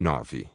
9.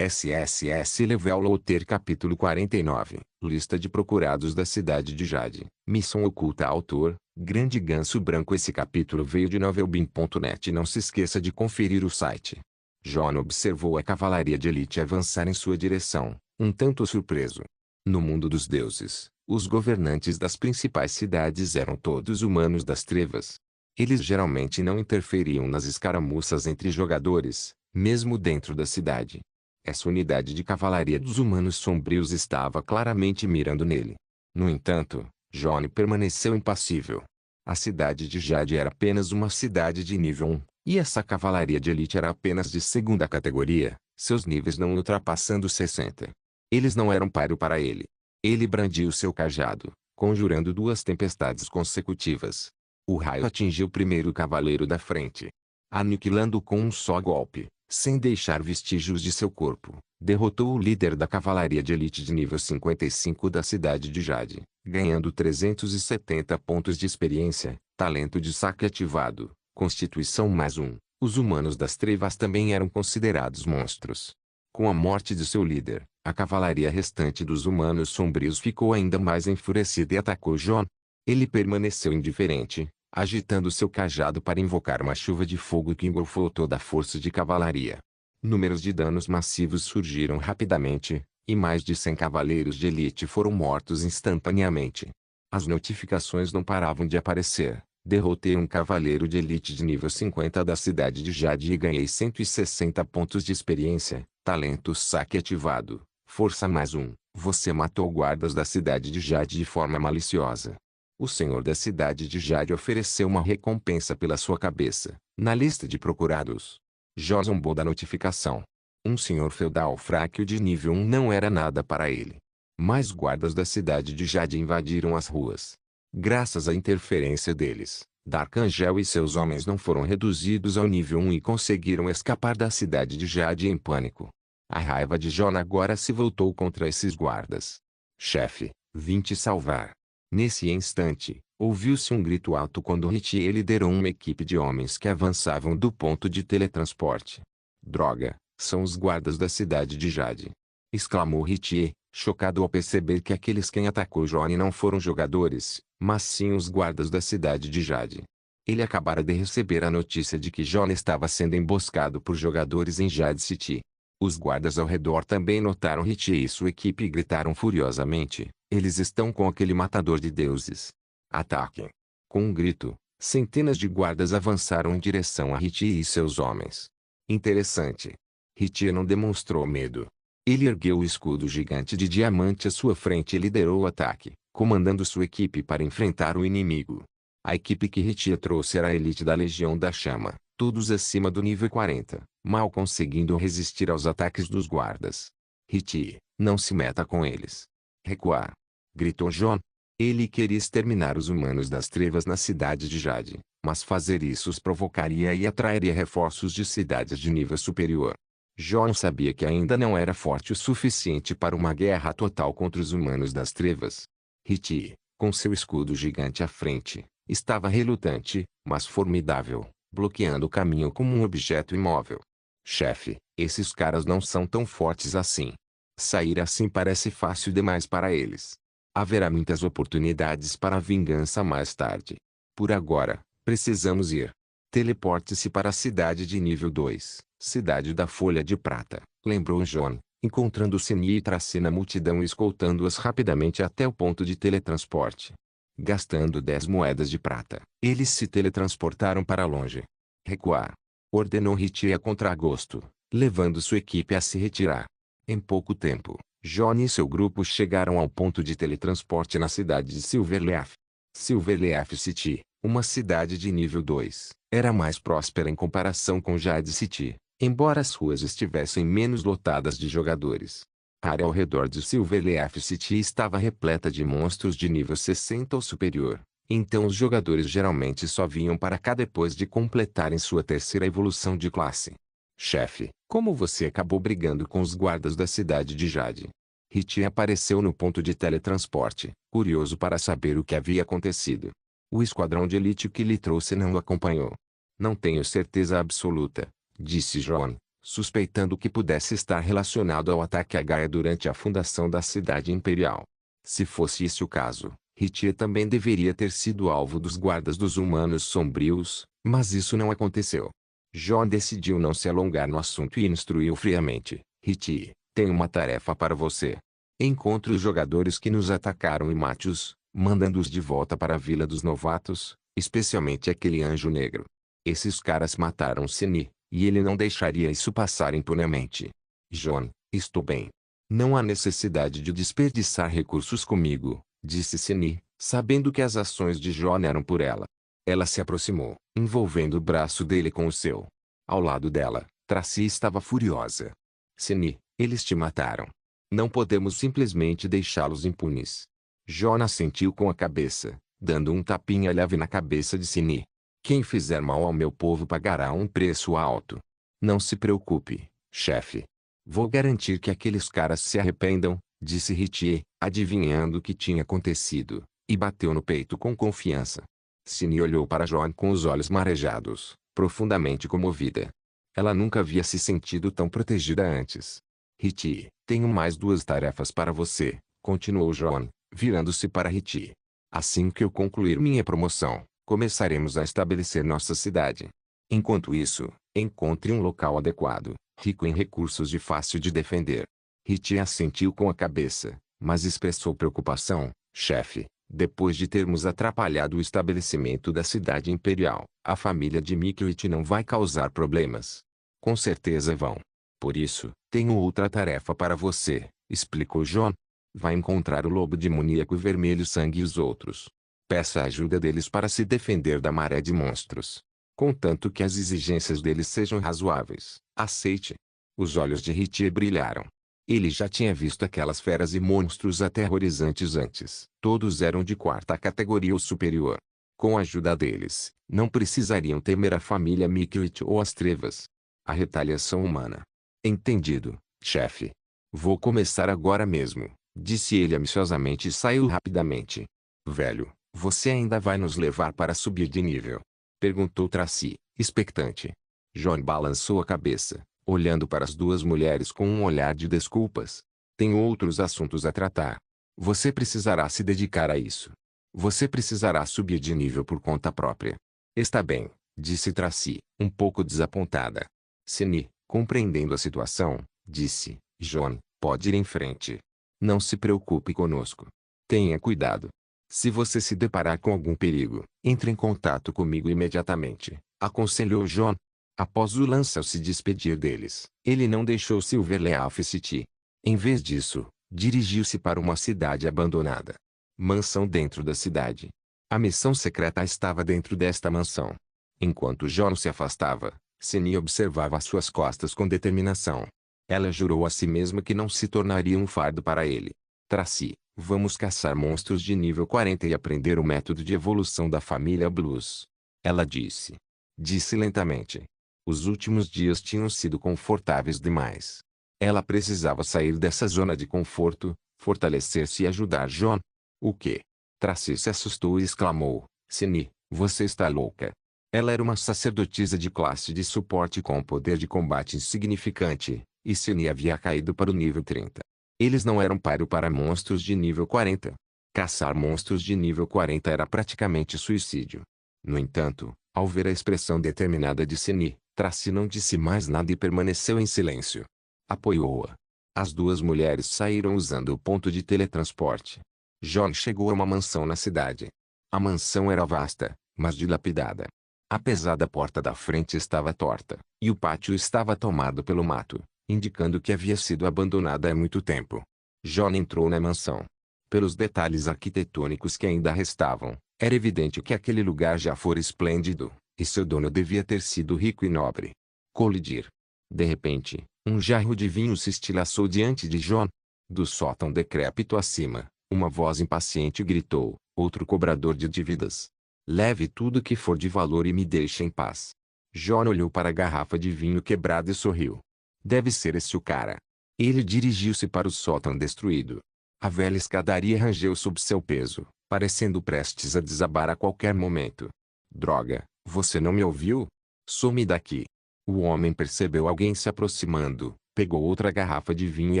SSS Level Loader Capítulo 49 Lista de procurados da cidade de Jade. Missão oculta. Autor: Grande Ganso Branco. Esse capítulo veio de novelbeam.net. Não se esqueça de conferir o site. Jon observou a cavalaria de elite avançar em sua direção, um tanto surpreso. No mundo dos deuses, os governantes das principais cidades eram todos humanos das trevas. Eles geralmente não interferiam nas escaramuças entre jogadores, mesmo dentro da cidade. Essa unidade de cavalaria dos humanos sombrios estava claramente mirando nele. No entanto, Jon permaneceu impassível. A cidade de Jade era apenas uma cidade de nível 1, e essa cavalaria de elite era apenas de segunda categoria, seus níveis não ultrapassando 60. Eles não eram páreo para ele. Ele brandiu seu cajado, conjurando duas tempestades consecutivas. O raio atingiu primeiro o cavaleiro da frente, aniquilando-o com um só golpe. Sem deixar vestígios de seu corpo, derrotou o líder da cavalaria de elite de nível 55 da cidade de Jade, ganhando 370 pontos de experiência, talento de saque ativado, constituição +1. Os humanos das trevas também eram considerados monstros. Com a morte de seu líder, a cavalaria restante dos humanos sombrios ficou ainda mais enfurecida e atacou Jon. Ele permaneceu indiferente, agitando seu cajado para invocar uma chuva de fogo que engolfou toda a força de cavalaria. Números de danos massivos surgiram rapidamente, e mais de 100 cavaleiros de elite foram mortos instantaneamente. As notificações não paravam de aparecer. Derrotei um cavaleiro de elite de nível 50 da cidade de Jade e ganhei 160 pontos de experiência, talento saque ativado, força +1. Você matou guardas da cidade de Jade de forma maliciosa. O senhor da cidade de Jade ofereceu uma recompensa pela sua cabeça, na lista de procurados. Jon zombou da notificação. Um senhor feudal fraco de nível 1 não era nada para ele. Mais guardas da cidade de Jade invadiram as ruas. Graças à interferência deles, Dark Angel e seus homens não foram reduzidos ao nível 1 e conseguiram escapar da cidade de Jade em pânico. A raiva de Jon agora se voltou contra esses guardas. Chefe, vim te salvar. Nesse instante, ouviu-se um grito alto quando Ritie liderou uma equipe de homens que avançavam do ponto de teletransporte. Droga, são os guardas da cidade de Jade! Exclamou Ritie, chocado ao perceber que aqueles quem atacou Jon não foram jogadores, mas sim os guardas da cidade de Jade. Ele acabara de receber a notícia de que Jon estava sendo emboscado por jogadores em Jade City. Os guardas ao redor também notaram Ritie e sua equipe e gritaram furiosamente: eles estão com aquele matador de deuses. Ataquem! Com um grito, centenas de guardas avançaram em direção a Ritie e seus homens. Interessante. Ritie não demonstrou medo. Ele ergueu o escudo gigante de diamante à sua frente e liderou o ataque, comandando sua equipe para enfrentar o inimigo. A equipe que Ritie trouxe era a elite da Legião da Chama, todos acima do nível 40, mal conseguindo resistir aos ataques dos guardas. Ritie, não se meta com eles. Recuar! Gritou Jon. Ele queria exterminar os humanos das trevas na cidade de Jade, mas fazer isso os provocaria e atrairia reforços de cidades de nível superior. Jon sabia que ainda não era forte o suficiente para uma guerra total contra os humanos das trevas. Ritie, com seu escudo gigante à frente, estava relutante, mas formidável, bloqueando o caminho como um objeto imóvel. Chefe, esses caras não são tão fortes assim. Sair assim parece fácil demais para eles. Haverá muitas oportunidades para a vingança mais tarde. Por agora, precisamos ir. Teleporte-se para a cidade de nível 2, Cidade da Folha de Prata, lembrou Jon, encontrando Seni e Tracy na multidão e escoltando-as rapidamente até o ponto de teletransporte. Gastando 10 moedas de prata, eles se teletransportaram para longe. Recuar! Ordenou Ritie a contragosto, levando sua equipe a se retirar. Em pouco tempo, Jon e seu grupo chegaram ao ponto de teletransporte na cidade de Silverleaf. Silverleaf City, uma cidade de nível 2, era mais próspera em comparação com Jade City, embora as ruas estivessem menos lotadas de jogadores. A área ao redor de Silverleaf City estava repleta de monstros de nível 60 ou superior, então os jogadores geralmente só vinham para cá depois de completarem sua terceira evolução de classe. Chefe, como você acabou brigando com os guardas da cidade de Jade? Ritie apareceu no ponto de teletransporte, curioso para saber o que havia acontecido. O esquadrão de elite que lhe trouxe não o acompanhou. Não tenho certeza absoluta, disse Jon, suspeitando que pudesse estar relacionado ao ataque a Gaia durante a fundação da cidade imperial. Se fosse esse o caso, Ritie também deveria ter sido alvo dos guardas dos humanos sombrios, mas isso não aconteceu. John decidiu não se alongar no assunto e instruiu friamente: Ritie, tenho uma tarefa para você. Encontre os jogadores que nos atacaram e mate-os, mandando-os de volta para a Vila dos Novatos, especialmente aquele anjo negro. Esses caras mataram Cini, e ele não deixaria isso passar impunemente. John, estou bem. Não há necessidade de desperdiçar recursos comigo, disse Cini, sabendo que as ações de John eram por ela. Ela se aproximou, envolvendo o braço dele com o seu. Ao lado dela, Tracy estava furiosa. Cini, eles te mataram. Não podemos simplesmente deixá-los impunes. John assentiu com a cabeça, dando um tapinha leve na cabeça de Cini. Quem fizer mal ao meu povo pagará um preço alto. Não se preocupe, chefe. Vou garantir que aqueles caras se arrependam, disse Ritie, adivinhando o que tinha acontecido, e bateu no peito com confiança. Cini olhou para John com os olhos marejados, profundamente comovida. Ela nunca havia se sentido tão protegida antes. Ritie, tenho mais 2 tarefas para você, continuou John, virando-se para Ritie. Assim que eu concluir minha promoção, começaremos a estabelecer nossa cidade. Enquanto isso, encontre um local adequado, rico em recursos e fácil de defender. Ritie assentiu com a cabeça, mas expressou preocupação. Chefe, depois de termos atrapalhado o estabelecimento da cidade imperial, a família de Mikrit não vai causar problemas. Com certeza vão. Por isso, tenho outra tarefa para você, explicou John. Vai encontrar o lobo demoníaco vermelho sangue e os outros. Peça a ajuda deles para se defender da maré de monstros. Contanto que as exigências deles sejam razoáveis, aceite. Os olhos de Ritie brilharam. Ele já tinha visto aquelas feras e monstros aterrorizantes antes. Todos eram de 4ª categoria ou superior. Com a ajuda deles, não precisariam temer a família Mikrit ou as trevas. A retaliação humana. Entendido, chefe. Vou começar agora mesmo, disse ele ambiciosamente e saiu rapidamente. Velho, você ainda vai nos levar para subir de nível? Perguntou Tracy, expectante. John balançou a cabeça, olhando para as 2 mulheres com um olhar de desculpas. Tenho outros assuntos a tratar. Você precisará se dedicar a isso. Você precisará subir de nível por conta própria. Está bem, disse Tracy, um pouco desapontada. Cini, compreendendo a situação, disse: John, pode ir em frente. Não se preocupe conosco. Tenha cuidado. Se você se deparar com algum perigo, entre em contato comigo imediatamente, aconselhou John. Após o Lancel se despedir deles, ele não deixou Silverleaf City. Em vez disso, dirigiu-se para uma cidade abandonada. Mansão dentro da cidade. A missão secreta estava dentro desta mansão. Enquanto John se afastava, Cini observava suas costas com determinação. Ela jurou a si mesma que não se tornaria um fardo para ele. Tracy, vamos caçar monstros de nível 40 e aprender o método de evolução da família Blues. Ela disse. Disse lentamente. Os últimos dias tinham sido confortáveis demais. Ela precisava sair dessa zona de conforto, fortalecer-se e ajudar John. O quê? Tracy se assustou e exclamou. Cini, você está louca. Ela era uma sacerdotisa de classe de suporte com poder de combate insignificante, e Cini havia caído para o nível 30. Eles não eram páreo para monstros de nível 40. Caçar monstros de nível 40 era praticamente suicídio. No entanto, ao ver a expressão determinada de Cini, Tracy não disse mais nada e permaneceu em silêncio. Apoiou-a. As 2 mulheres saíram usando o ponto de teletransporte. John chegou a uma mansão na cidade. A mansão era vasta, mas dilapidada. A pesada porta da frente estava torta, e o pátio estava tomado pelo mato, indicando que havia sido abandonada há muito tempo. John entrou na mansão. Pelos detalhes arquitetônicos que ainda restavam, era evidente que aquele lugar já fora esplêndido, e seu dono devia ter sido rico e nobre. Colidir. De repente, um jarro de vinho se estilhaçou diante de John. Do sótão decrépito acima, uma voz impaciente gritou: outro cobrador de dívidas. Leve tudo que for de valor e me deixe em paz. John olhou para a garrafa de vinho quebrada e sorriu. Deve ser esse o cara. Ele dirigiu-se para o sótão destruído. A velha escadaria rangeu sob seu peso, parecendo prestes a desabar a qualquer momento. Droga, você não me ouviu? Some daqui. O homem percebeu alguém se aproximando, pegou outra garrafa de vinho e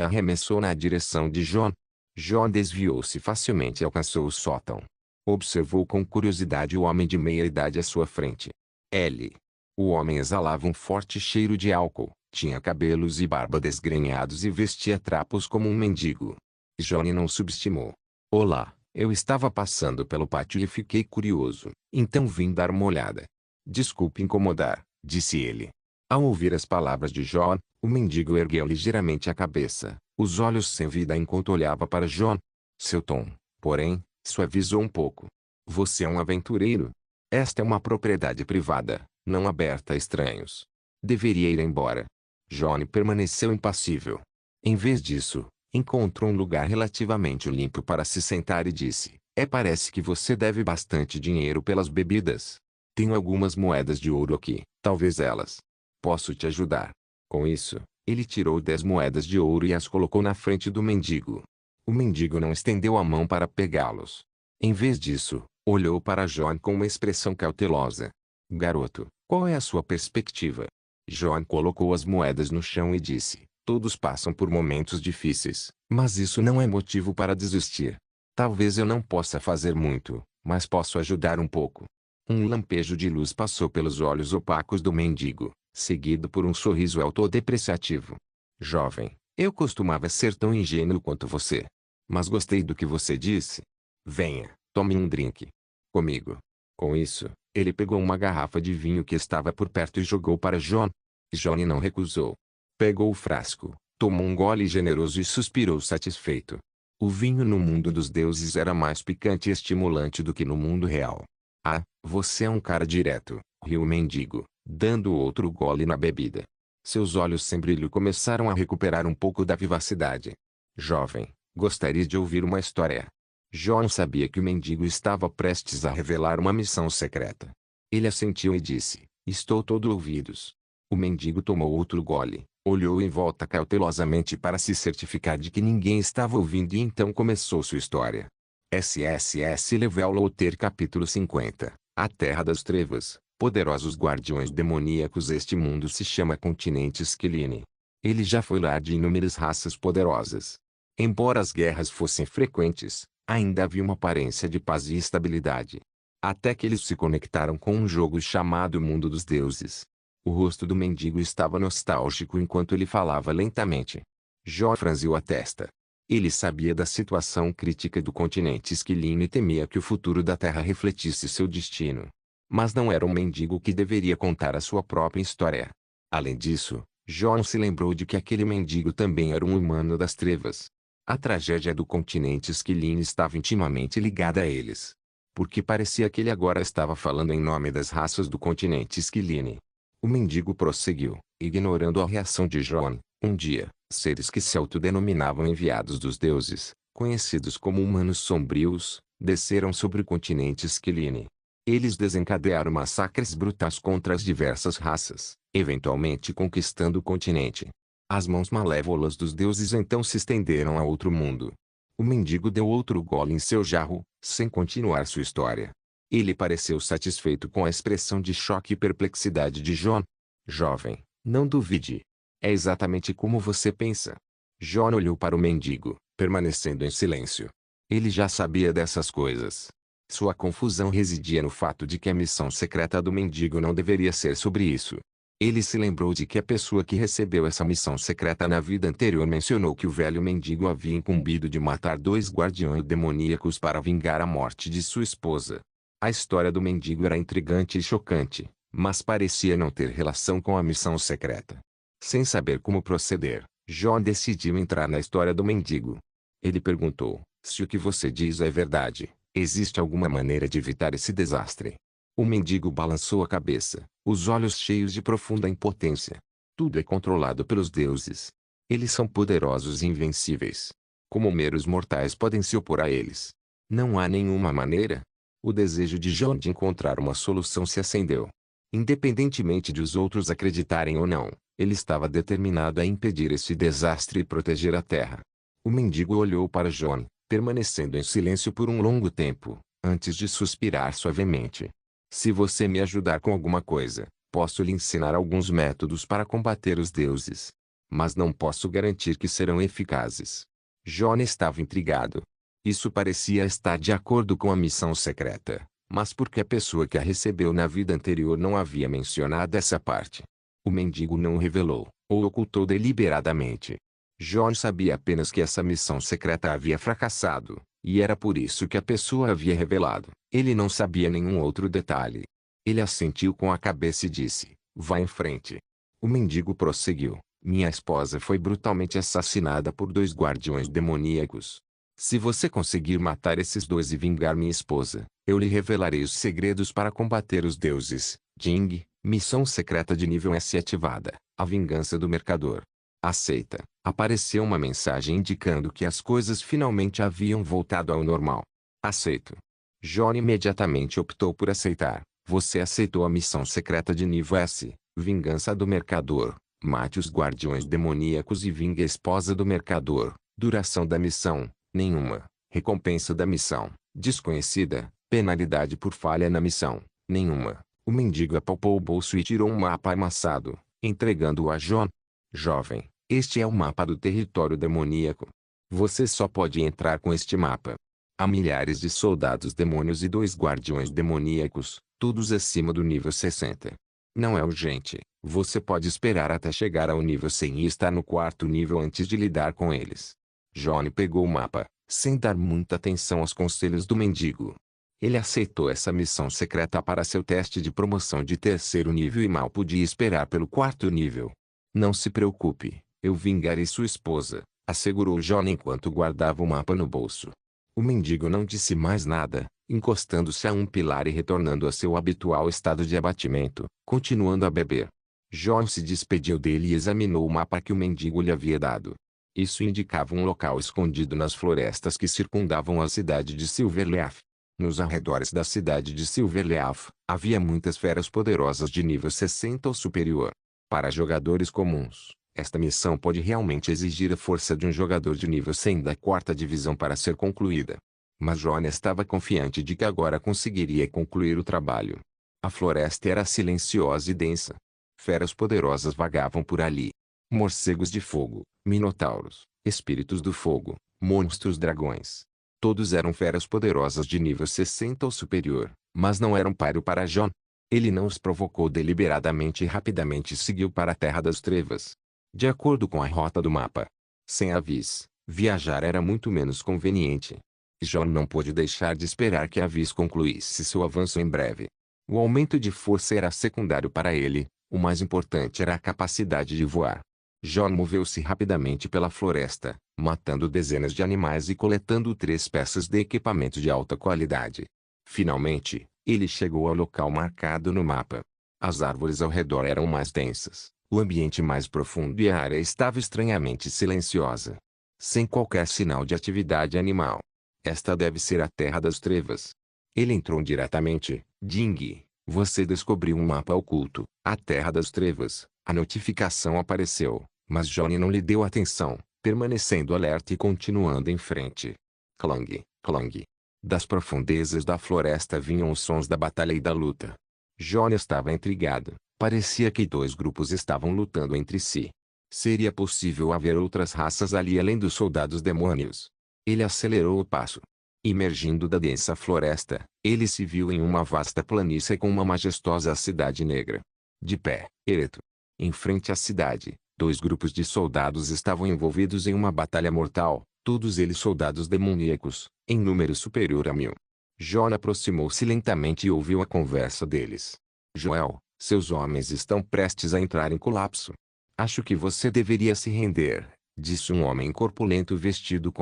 arremessou na direção de John. John desviou-se facilmente e alcançou o sótão. Observou com curiosidade o homem de meia-idade à sua frente. L. O homem exalava um forte cheiro de álcool, tinha cabelos e barba desgrenhados e vestia trapos como um mendigo. Johnny não subestimou. Olá, eu estava passando pelo pátio e fiquei curioso, então vim dar uma olhada. Desculpe incomodar, disse ele. Ao ouvir as palavras de John, o mendigo ergueu ligeiramente a cabeça, os olhos sem vida enquanto olhava para John. Seu tom, porém, suavizou um pouco. Você é um aventureiro? Esta é uma propriedade privada, não aberta a estranhos. Deveria ir embora. John permaneceu impassível. Em vez disso, encontrou um lugar relativamente limpo para se sentar e disse: parece que você deve bastante dinheiro pelas bebidas. Tenho algumas moedas de ouro aqui, talvez elas. Posso te ajudar. Com isso, ele tirou 10 moedas de ouro e as colocou na frente do mendigo. O mendigo não estendeu a mão para pegá-los. Em vez disso, olhou para John com uma expressão cautelosa. Garoto, qual é a sua perspectiva? John colocou as moedas no chão e disse: todos passam por momentos difíceis, mas isso não é motivo para desistir. Talvez eu não possa fazer muito, mas posso ajudar um pouco. Um lampejo de luz passou pelos olhos opacos do mendigo, seguido por um sorriso autodepreciativo. Jovem, eu costumava ser tão ingênuo quanto você. Mas gostei do que você disse. Venha, tome um drink. Comigo. Com isso, ele pegou uma garrafa de vinho que estava por perto e jogou para John. John não recusou. Pegou o frasco, tomou um gole generoso e suspirou satisfeito. O vinho no mundo dos deuses era mais picante e estimulante do que no mundo real. Ah, você é um cara direto, riu o mendigo, dando outro gole na bebida. Seus olhos sem brilho começaram a recuperar um pouco da vivacidade. Jovem, gostaria de ouvir uma história. John sabia que o mendigo estava prestes a revelar uma missão secreta. Ele assentiu e disse: estou todo ouvidos. O mendigo tomou outro gole, olhou em volta cautelosamente para se certificar de que ninguém estava ouvindo e então começou sua história. SSS Level Loter Capítulo 50 A Terra das Trevas. Poderosos guardiões demoníacos. Este mundo se chama Continente Esquiline. Ele já foi lar de inúmeras raças poderosas. Embora as guerras fossem frequentes, ainda havia uma aparência de paz e estabilidade. Até que eles se conectaram com um jogo chamado Mundo dos Deuses. O rosto do mendigo estava nostálgico enquanto ele falava lentamente. Jó franziu a testa. Ele sabia da situação crítica do continente Esquiline e temia que o futuro da Terra refletisse seu destino. Mas não era um mendigo que deveria contar a sua própria história. Além disso, John se lembrou de que aquele mendigo também era um humano das trevas. A tragédia do continente Esquiline estava intimamente ligada a eles. Porque parecia que ele agora estava falando em nome das raças do continente Esquiline. O mendigo prosseguiu, ignorando a reação de John. Um dia, seres que se autodenominavam enviados dos deuses, conhecidos como humanos sombrios, desceram sobre o continente Esquiline. Eles desencadearam massacres brutais contra as diversas raças, eventualmente conquistando o continente. As mãos malévolas dos deuses então se estenderam a outro mundo. O mendigo deu outro gole em seu jarro, sem continuar sua história. Ele pareceu satisfeito com a expressão de choque e perplexidade de John. Jovem, não duvide. É exatamente como você pensa. John olhou para o mendigo, permanecendo em silêncio. Ele já sabia dessas coisas. Sua confusão residia no fato de que a missão secreta do mendigo não deveria ser sobre isso. Ele se lembrou de que a pessoa que recebeu essa missão secreta na vida anterior mencionou que o velho mendigo havia incumbido de matar 2 guardiões demoníacos para vingar a morte de sua esposa. A história do mendigo era intrigante e chocante, mas parecia não ter relação com a missão secreta. Sem saber como proceder, John decidiu entrar na história do mendigo. Ele perguntou: se o que você diz é verdade, existe alguma maneira de evitar esse desastre? O mendigo balançou a cabeça, os olhos cheios de profunda impotência. Tudo é controlado pelos deuses. Eles são poderosos e invencíveis. Como meros mortais podem se opor a eles? Não há nenhuma maneira? O desejo de John de encontrar uma solução se acendeu. Independentemente de os outros acreditarem ou não, ele estava determinado a impedir esse desastre e proteger a terra. O mendigo olhou para John, permanecendo em silêncio por um longo tempo, antes de suspirar suavemente. Se você me ajudar com alguma coisa, Posso lhe ensinar alguns métodos para combater os deuses. Mas não posso garantir que serão eficazes. John estava intrigado. Isso parecia estar de acordo com a missão secreta, mas porque a pessoa que a recebeu na vida anterior não havia mencionado essa parte. O mendigo não o revelou, ou ocultou deliberadamente. John sabia apenas que essa missão secreta havia fracassado, e era por isso que a pessoa havia revelado. Ele não sabia nenhum outro detalhe. Ele assentiu com a cabeça e disse: vá em frente. O mendigo prosseguiu: minha esposa foi brutalmente assassinada por 2 guardiões demoníacos. Se você conseguir matar esses 2 e vingar minha esposa, eu lhe revelarei os segredos para combater os deuses. Jing, missão secreta de nível S ativada. A vingança do mercador. Aceita. Apareceu uma mensagem indicando que as coisas finalmente haviam voltado ao normal. Aceito. John imediatamente optou por aceitar. Você aceitou a missão secreta de nível S, vingança do mercador. Mate os guardiões demoníacos e vingue a esposa do mercador. Duração da missão: nenhuma. Recompensa da missão: desconhecida. Penalidade por falha na missão: nenhuma. O mendigo apalpou o bolso e tirou um mapa amassado, entregando-o a John. Jovem, este é o mapa do território demoníaco. Você só pode entrar com este mapa. Há milhares de soldados demônios e 2 guardiões demoníacos, todos acima do nível 60. Não é urgente, você pode esperar até chegar ao nível 100 e estar no 4º nível antes de lidar com eles. John pegou o mapa, sem dar muita atenção aos conselhos do mendigo. Ele aceitou essa missão secreta para seu teste de promoção de 3º nível e mal podia esperar pelo 4º nível. Não se preocupe, eu vingarei sua esposa, assegurou John enquanto guardava o mapa no bolso. O mendigo não disse mais nada, encostando-se a um pilar e retornando a seu habitual estado de abatimento, continuando a beber. John se despediu dele e examinou o mapa que o mendigo lhe havia dado. Isso indicava um local escondido nas florestas que circundavam a cidade de Silverleaf. Nos arredores da cidade de Silverleaf, havia muitas feras poderosas de nível 60 ou superior. Para jogadores comuns, esta missão pode realmente exigir a força de um jogador de nível 100 da 4ª divisão para ser concluída. Mas John estava confiante de que agora conseguiria concluir o trabalho. A floresta era silenciosa e densa. Feras poderosas vagavam por ali. Morcegos de fogo, minotauros, espíritos do fogo, monstros dragões. Todos eram feras poderosas de nível 60 ou superior, mas não eram páreo para John. Ele não os provocou deliberadamente e rapidamente seguiu para a Terra das Trevas. De acordo com a rota do mapa. Sem avis, viajar era muito menos conveniente. John não pôde deixar de esperar que Avis concluísse seu avanço em breve. O aumento de força era secundário para ele, o mais importante era a capacidade de voar. John moveu-se rapidamente pela floresta, matando dezenas de animais e coletando 3 peças de equipamento de alta qualidade. Finalmente, ele chegou ao local marcado no mapa. As árvores ao redor eram mais densas, o ambiente mais profundo e a área estava estranhamente silenciosa. Sem qualquer sinal de atividade animal. Esta deve ser a Terra das Trevas. Ele entrou diretamente. Jing, você descobriu um mapa oculto, a Terra das Trevas. A notificação apareceu, mas Johnny não lhe deu atenção, permanecendo alerta e continuando em frente. Clang, clang. Das profundezas da floresta vinham os sons da batalha e da luta. Johnny estava intrigado. Parecia que 2 grupos estavam lutando entre si. Seria possível haver outras raças ali além dos soldados demônios? Ele acelerou o passo. Emergindo da densa floresta, ele se viu em uma vasta planície com uma majestosa cidade negra. De pé, ereto. Em frente à cidade, 2 grupos de soldados estavam envolvidos em uma batalha mortal, todos eles soldados demoníacos, em número superior a 1000. John aproximou-se lentamente e ouviu a conversa deles. Joel, seus homens estão prestes a entrar em colapso. Acho que você deveria se render, disse um homem corpulento vestido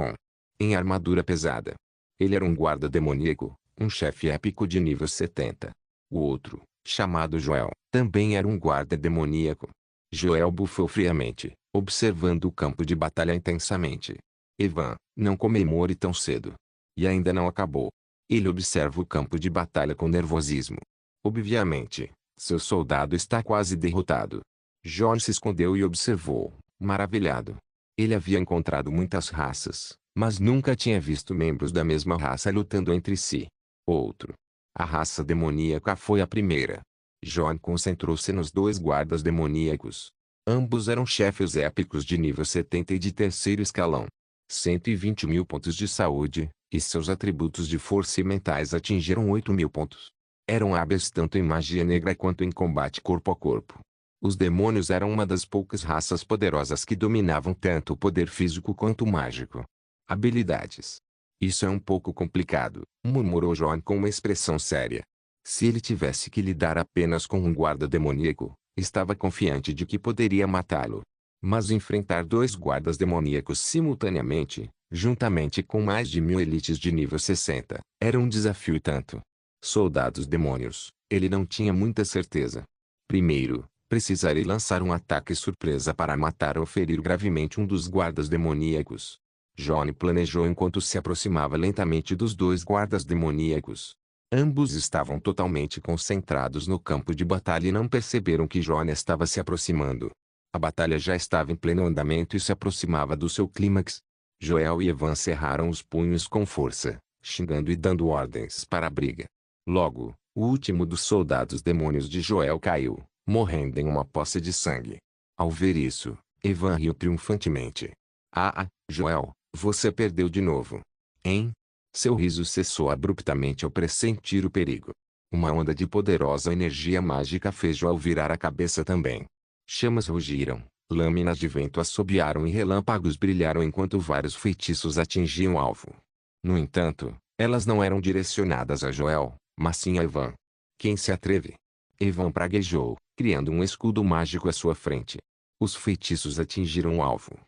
em armadura pesada. Ele era um guarda demoníaco, um chefe épico de nível 70. O outro, chamado Joel, também era um guarda demoníaco. Joel bufou friamente, observando o campo de batalha intensamente. Evan, não comemore tão cedo. E ainda não acabou. Ele observa o campo de batalha com nervosismo. Obviamente, seu soldado está quase derrotado. John se escondeu e observou, maravilhado. Ele havia encontrado muitas raças, mas nunca tinha visto membros da mesma raça lutando entre si. Outro. A raça demoníaca foi a primeira. John concentrou-se nos dois guardas demoníacos. Ambos eram chefes épicos de nível 70 e de terceiro escalão. 120.000 pontos de saúde, e seus atributos de força e mentais atingiram 8.000 pontos. Eram hábeis tanto em magia negra quanto em combate corpo a corpo. Os demônios eram uma das poucas raças poderosas que dominavam tanto o poder físico quanto o mágico. Habilidades. Isso é um pouco complicado, murmurou John com uma expressão séria. Se ele tivesse que lidar apenas com um guarda demoníaco, estava confiante de que poderia matá-lo. Mas enfrentar dois guardas demoníacos simultaneamente, juntamente com mais de 1.000 elites de nível 60, era um desafio e tanto. Soldados demônios, ele não tinha muita certeza. Primeiro, precisaria lançar um ataque surpresa para matar ou ferir gravemente um dos guardas demoníacos. John planejou enquanto se aproximava lentamente dos dois guardas demoníacos. Ambos estavam totalmente concentrados no campo de batalha e não perceberam que John estava se aproximando. A batalha já estava em pleno andamento e se aproximava do seu clímax. Joel e Evan cerraram os punhos com força, xingando e dando ordens para a briga. Logo, o último dos soldados demônios de Joel caiu, morrendo em uma poça de sangue. Ao ver isso, Evan riu triunfantemente. Ah, Joel, você perdeu de novo. Hein? Seu riso cessou abruptamente ao pressentir o perigo. Uma onda de poderosa energia mágica fez Joel virar a cabeça também. Chamas rugiram, lâminas de vento assobiaram e relâmpagos brilharam enquanto vários feitiços atingiam o alvo. No entanto, elas não eram direcionadas a Joel, mas sim a Evan. Quem se atreve? Evan praguejou, criando um escudo mágico à sua frente. Os feitiços atingiram o alvo.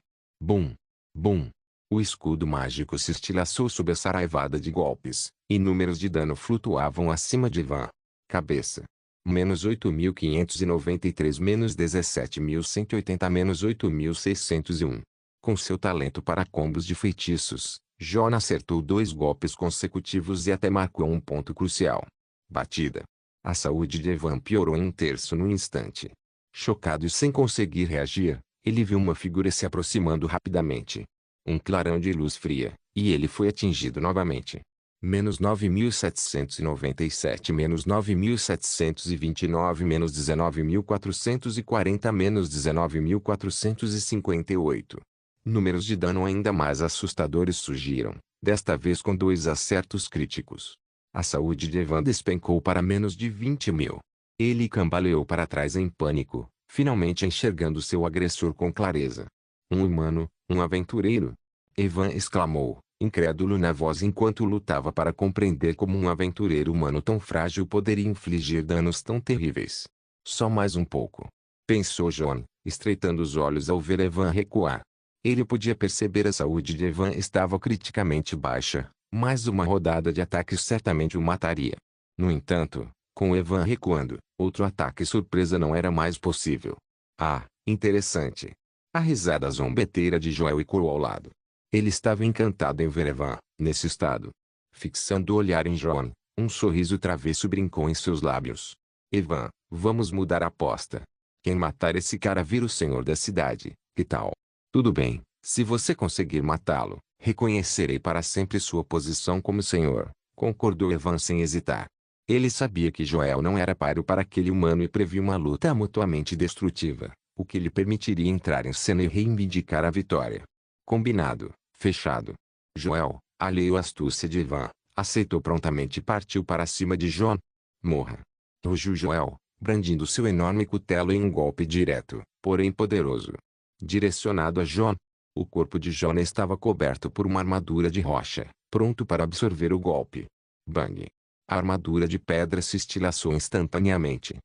Bum! Bum! O escudo mágico se estilhaçou sob a saraivada de golpes, e números de dano flutuavam acima de Evan. Cabeça. Menos 8.593 menos 17.180 menos 8.601. Com seu talento para combos de feitiços, John acertou 2 golpes consecutivos e até marcou um ponto crucial. Batida. A saúde de Evan piorou em 1/3 no instante. Chocado e sem conseguir reagir, ele viu uma figura se aproximando rapidamente. Um clarão de luz fria, e ele foi atingido novamente. Menos 9.797 menos 9.729 menos 19.440 menos 19.458. Números de dano ainda mais assustadores surgiram, desta vez com 2 acertos críticos. A saúde de Evan despencou para menos de 20.000. Ele cambaleou para trás em pânico, finalmente enxergando seu agressor com clareza. Um humano, um aventureiro? Evan exclamou, incrédulo na voz enquanto lutava para compreender como um aventureiro humano tão frágil poderia infligir danos tão terríveis. Só mais um pouco. Pensou John, estreitando os olhos ao ver Evan recuar. Ele podia perceber a saúde de Evan estava criticamente baixa, mas uma rodada de ataques certamente o mataria. No entanto, com Evan recuando, outro ataque surpresa não era mais possível. Ah, interessante. A risada zombeteira de Joel ecoou ao lado. Ele estava encantado em ver Evan, nesse estado. Fixando o olhar em John, um sorriso travesso brincou em seus lábios. Evan, vamos mudar a aposta. Quem matar esse cara vira o senhor da cidade, que tal? Tudo bem, se você conseguir matá-lo, reconhecerei para sempre sua posição como senhor, concordou Evan sem hesitar. Ele sabia que Joel não era páreo para aquele humano e previu uma luta mutuamente destrutiva, o que lhe permitiria entrar em cena e reivindicar a vitória. Combinado, fechado. Joel, alheio à astúcia de Evan, aceitou prontamente e partiu para cima de John. Morra! Rugiu Joel, brandindo seu enorme cutelo em um golpe direto, porém poderoso. Direcionado a John. O corpo de John estava coberto por uma armadura de rocha, pronto para absorver o golpe. Bang! A armadura de pedra se estilhaçou instantaneamente.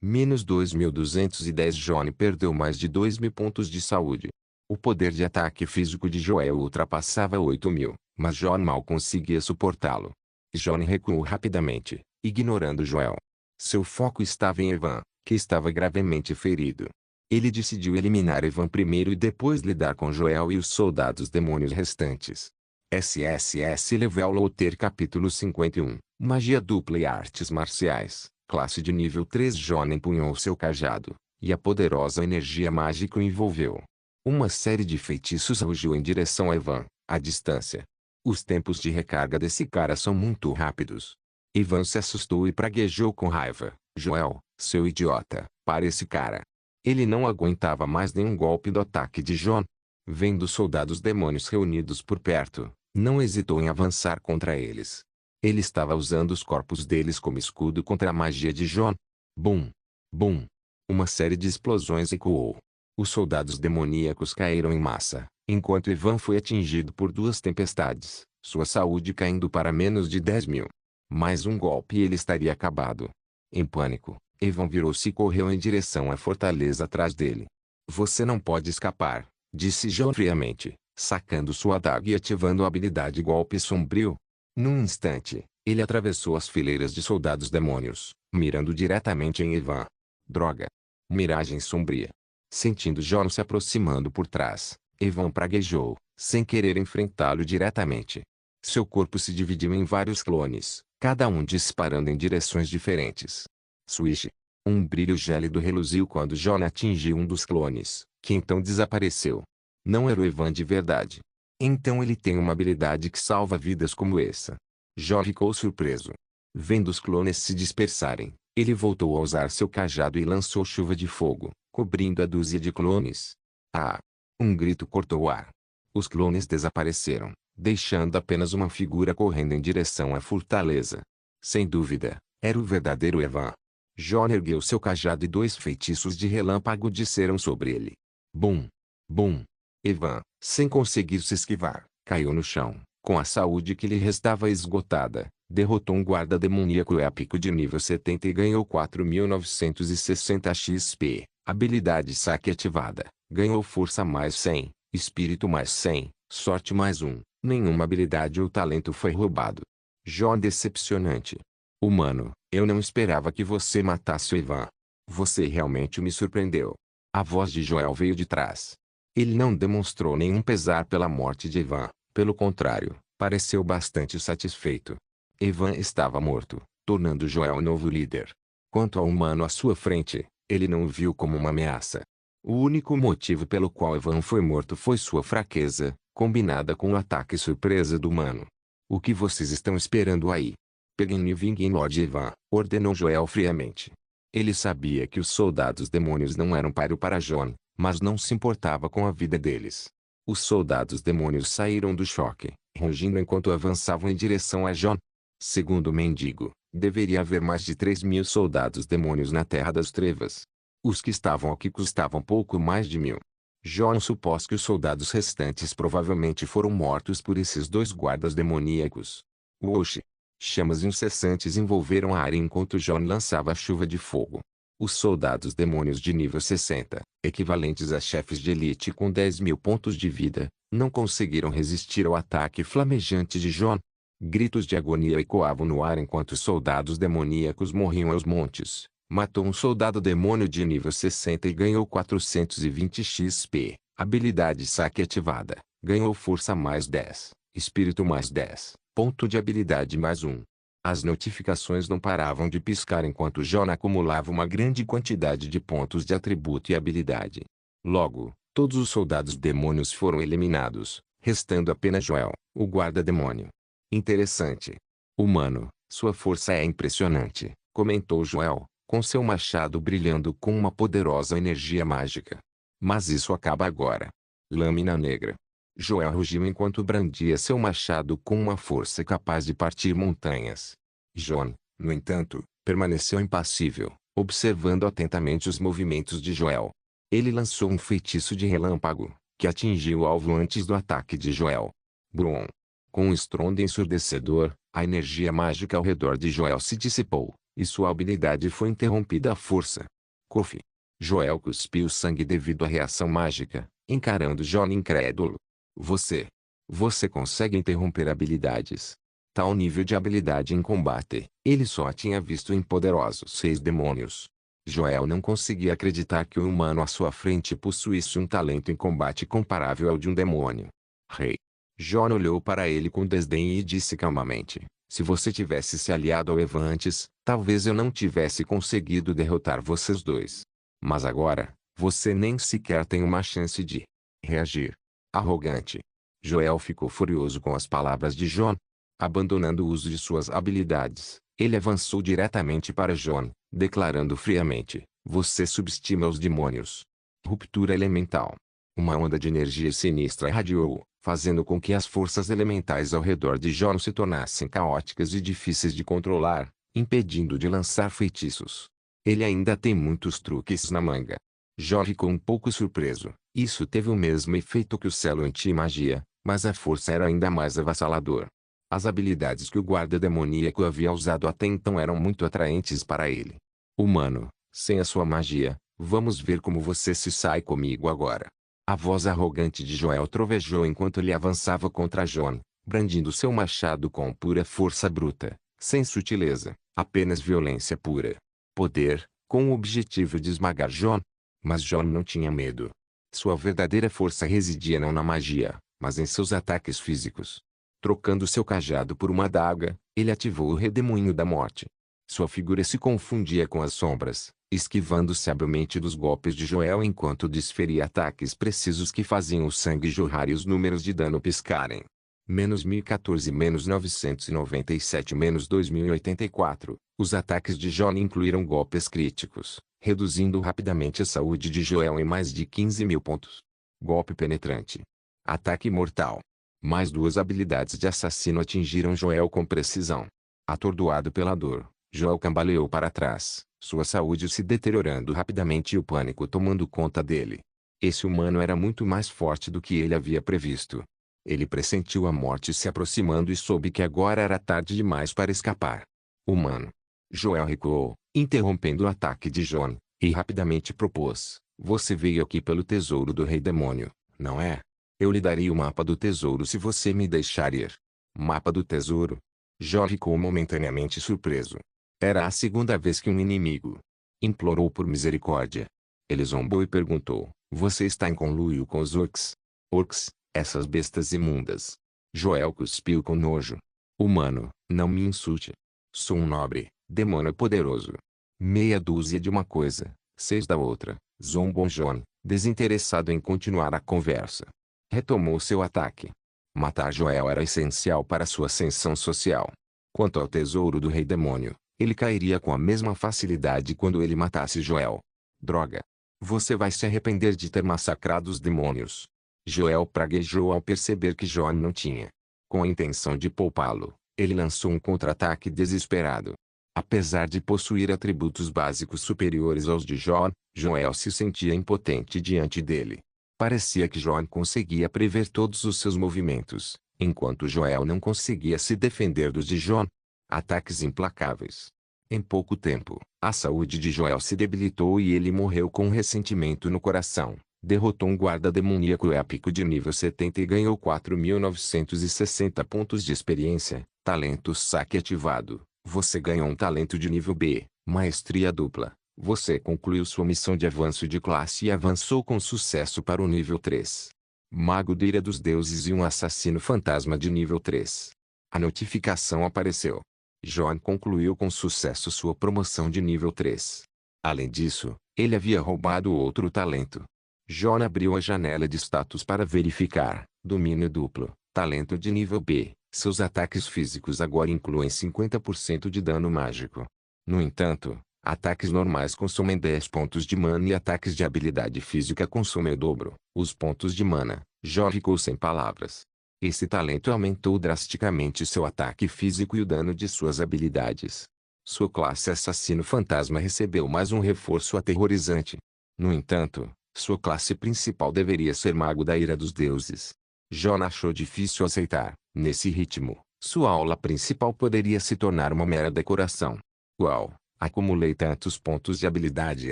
Menos 2.210. John perdeu mais de 2.000 pontos de saúde. O poder de ataque físico de Joel ultrapassava 8.000, mas John mal conseguia suportá-lo. John recuou rapidamente, ignorando Joel. Seu foco estava em Evan, que estava gravemente ferido. Ele decidiu eliminar Evan primeiro e depois lidar com Joel e os soldados demônios restantes. SSS Level Loader Capítulo 51 Magia Dupla e Artes Marciais Classe de nível 3. John empunhou seu cajado, e a poderosa energia mágica o envolveu. Uma série de feitiços rugiu em direção a Evan, à distância. Os tempos de recarga desse cara são muito rápidos. Evan se assustou e praguejou com raiva, Joel, seu idiota, para esse cara. Ele não aguentava mais nenhum golpe do ataque de Jon. Vendo os soldados demônios reunidos por perto, não hesitou em avançar contra eles. Ele estava usando os corpos deles como escudo contra a magia de Jon. Bum! Bum! Uma série de explosões ecoou. Os soldados demoníacos caíram em massa, enquanto Ivan foi atingido por duas tempestades, sua saúde caindo para menos de 10.000. Mais um golpe e ele estaria acabado. Em pânico, Ivan virou-se e correu em direção à fortaleza atrás dele. Você não pode escapar, disse Jon friamente, sacando sua adaga e ativando a habilidade Golpe Sombrio. Num instante, ele atravessou as fileiras de soldados demônios, mirando diretamente em Ivan. Droga! Miragem sombria. Sentindo Jon se aproximando por trás, Ivan praguejou, sem querer enfrentá-lo diretamente. Seu corpo se dividiu em vários clones, cada um disparando em direções diferentes. Swish! Um brilho gélido reluziu quando Jon atingiu um dos clones, que então desapareceu. Não era o Ivan de verdade. Então ele tem uma habilidade que salva vidas como essa. Jon ficou surpreso. Vendo os clones se dispersarem, ele voltou a usar seu cajado e lançou chuva de fogo, cobrindo a dúzia de clones. Ah! Um grito cortou o ar. Os clones desapareceram, deixando apenas uma figura correndo em direção à fortaleza. Sem dúvida, era o verdadeiro Ivan. Jon ergueu seu cajado e dois feitiços de relâmpago desceram sobre ele. Bum! Bum! Ivan, sem conseguir se esquivar, caiu no chão, com a saúde que lhe restava esgotada. Derrotou um guarda demoníaco épico de nível 70 e ganhou 4.960 XP. Habilidade Saque ativada. Ganhou força mais 100, espírito mais 100, sorte mais 1. Nenhuma habilidade ou talento foi roubado. Jon decepcionante. Humano, eu não esperava que você matasse o Ivan. Você realmente me surpreendeu. A voz de Joel veio de trás. Ele não demonstrou nenhum pesar pela morte de Ivan, pelo contrário, pareceu bastante satisfeito. Ivan estava morto, tornando Joel o novo líder. Quanto ao humano à sua frente, ele não o viu como uma ameaça. O único motivo pelo qual Ivan foi morto foi sua fraqueza, combinada com o ataque surpresa do humano. O que vocês estão esperando aí? Peguem e vinguem Lord Ivan, ordenou Joel friamente. Ele sabia que os soldados demônios não eram páreo para Jon, mas não se importava com a vida deles. Os soldados demônios saíram do choque, rugindo enquanto avançavam em direção a Jon. Segundo o mendigo, deveria haver mais de 3.000 soldados demônios na Terra das Trevas. Os que estavam aqui custavam pouco mais de 1.000. Jon supôs que os soldados restantes provavelmente foram mortos por esses dois guardas demoníacos. Oxi! Chamas incessantes envolveram a área enquanto Jon lançava a chuva de fogo. Os soldados demônios de nível 60, equivalentes a chefes de elite com 10.000 pontos de vida, não conseguiram resistir ao ataque flamejante de Jon. Gritos de agonia ecoavam no ar enquanto os soldados demoníacos morriam aos montes. Matou um soldado demônio de nível 60 e ganhou 420 XP. Habilidade Saque ativada. Ganhou força mais 10, espírito mais 10, ponto de habilidade mais 1. As notificações não paravam de piscar enquanto Jon acumulava uma grande quantidade de pontos de atributo e habilidade. Logo, todos os soldados demônios foram eliminados, restando apenas Joel, o guarda-demônio. Interessante. Humano, sua força é impressionante, comentou Joel, com seu machado brilhando com uma poderosa energia mágica. Mas isso acaba agora. Lâmina negra. Joel rugiu enquanto brandia seu machado com uma força capaz de partir montanhas. Jon, no entanto, permaneceu impassível, observando atentamente os movimentos de Joel. Ele lançou um feitiço de relâmpago, que atingiu o alvo antes do ataque de Joel. Brum! Com um estrondo ensurdecedor, a energia mágica ao redor de Joel se dissipou, e sua habilidade foi interrompida à força. Kofi! Joel cuspiu sangue devido à reação mágica, encarando Jon incrédulo. Você consegue interromper habilidades? Tal nível de habilidade em combate, ele só tinha visto em poderosos 6 demônios. Joel não conseguia acreditar que o humano à sua frente possuísse um talento em combate comparável ao de um demônio. Rei! Jon olhou para ele com desdém e disse calmamente, se você tivesse se aliado ao Evan antes, talvez eu não tivesse conseguido derrotar vocês dois. Mas agora, você nem sequer tem uma chance de reagir. Arrogante. Joel ficou furioso com as palavras de Jon. Abandonando o uso de suas habilidades, ele avançou diretamente para Jon, declarando friamente: você subestima os demônios. Ruptura elemental. Uma onda de energia sinistra irradiou, fazendo com que as forças elementais ao redor de Jon se tornassem caóticas e difíceis de controlar, impedindo de lançar feitiços. Ele ainda tem muitos truques na manga. Jon ficou um pouco surpreso. Isso teve o mesmo efeito que o selo anti-magia, mas a força era ainda mais avassalador. As habilidades que o guarda demoníaco havia usado até então eram muito atraentes para ele. Humano, sem a sua magia, vamos ver como você se sai comigo agora. A voz arrogante de Joel trovejou enquanto ele avançava contra Jon, brandindo seu machado com pura força bruta, sem sutileza, apenas violência pura. Poder, com o objetivo de esmagar Jon. Mas Jon não tinha medo. Sua verdadeira força residia não na magia, mas em seus ataques físicos. Trocando seu cajado por uma adaga, ele ativou o redemoinho da morte. Sua figura se confundia com as sombras, esquivando-se habilmente dos golpes de Joel enquanto desferia ataques precisos que faziam o sangue jorrar e os números de dano piscarem. Menos 1014, menos 997, menos 2084. Os ataques de Jon incluíram golpes críticos, reduzindo rapidamente a saúde de Joel em mais de 15.000 pontos. Golpe penetrante. Ataque mortal. Mais duas habilidades de assassino atingiram Joel com precisão. Atordoado pela dor, Joel cambaleou para trás, sua saúde se deteriorando rapidamente e o pânico tomando conta dele. Esse humano era muito mais forte do que ele havia previsto. Ele pressentiu a morte se aproximando e soube que agora era tarde demais para escapar. Humano. Joel recuou, interrompendo o ataque de Jon, e rapidamente propôs: você veio aqui pelo tesouro do Rei Demônio, não é? Eu lhe daria o mapa do tesouro se você me deixar ir. Mapa do tesouro? Jon ficou momentaneamente surpreso. Era a segunda vez que um inimigo implorou por misericórdia. Ele zombou e perguntou: você está em conluio com os orcs? Orcs, essas bestas imundas. Joel cuspiu com nojo. Humano, não me insulte. Sou um nobre, demônio poderoso. Meia dúzia de uma coisa, 6 da outra, zombou Jon, desinteressado em continuar a conversa. Retomou seu ataque. Matar Joel era essencial para sua ascensão social. Quanto ao tesouro do Rei Demônio, ele cairia com a mesma facilidade quando ele matasse Joel. Droga! Você vai se arrepender de ter massacrado os demônios. Joel praguejou ao perceber que Jon não tinha. Com a intenção de poupá-lo, ele lançou um contra-ataque desesperado. Apesar de possuir atributos básicos superiores aos de Jon, Joel se sentia impotente diante dele. Parecia que Jon conseguia prever todos os seus movimentos, enquanto Joel não conseguia se defender dos de Jon. Ataques implacáveis. Em pouco tempo, a saúde de Joel se debilitou e ele morreu com um ressentimento no coração. Derrotou um guarda demoníaco épico de nível 70 e ganhou 4.960 pontos de experiência. Talento saque ativado. Você ganhou um talento de nível B, maestria dupla. Você concluiu sua missão de avanço de classe e avançou com sucesso para o nível 3. Mago da Ira dos Deuses e um assassino fantasma de nível 3. A notificação apareceu. Jon concluiu com sucesso sua promoção de nível 3. Além disso, ele havia roubado outro talento. Jon abriu a janela de status para verificar. Domínio duplo, talento de nível B. Seus ataques físicos agora incluem 50% de dano mágico. No entanto, ataques normais consomem 10 pontos de mana e ataques de habilidade física consomem o dobro. Os pontos de mana. Jon ficou sem palavras. Esse talento aumentou drasticamente seu ataque físico e o dano de suas habilidades. Sua classe Assassino Fantasma recebeu mais um reforço aterrorizante. No entanto, sua classe principal deveria ser Mago da Ira dos Deuses. Jon achou difícil aceitar. Nesse ritmo, sua aula principal poderia se tornar uma mera decoração. Uau, acumulei tantos pontos de habilidade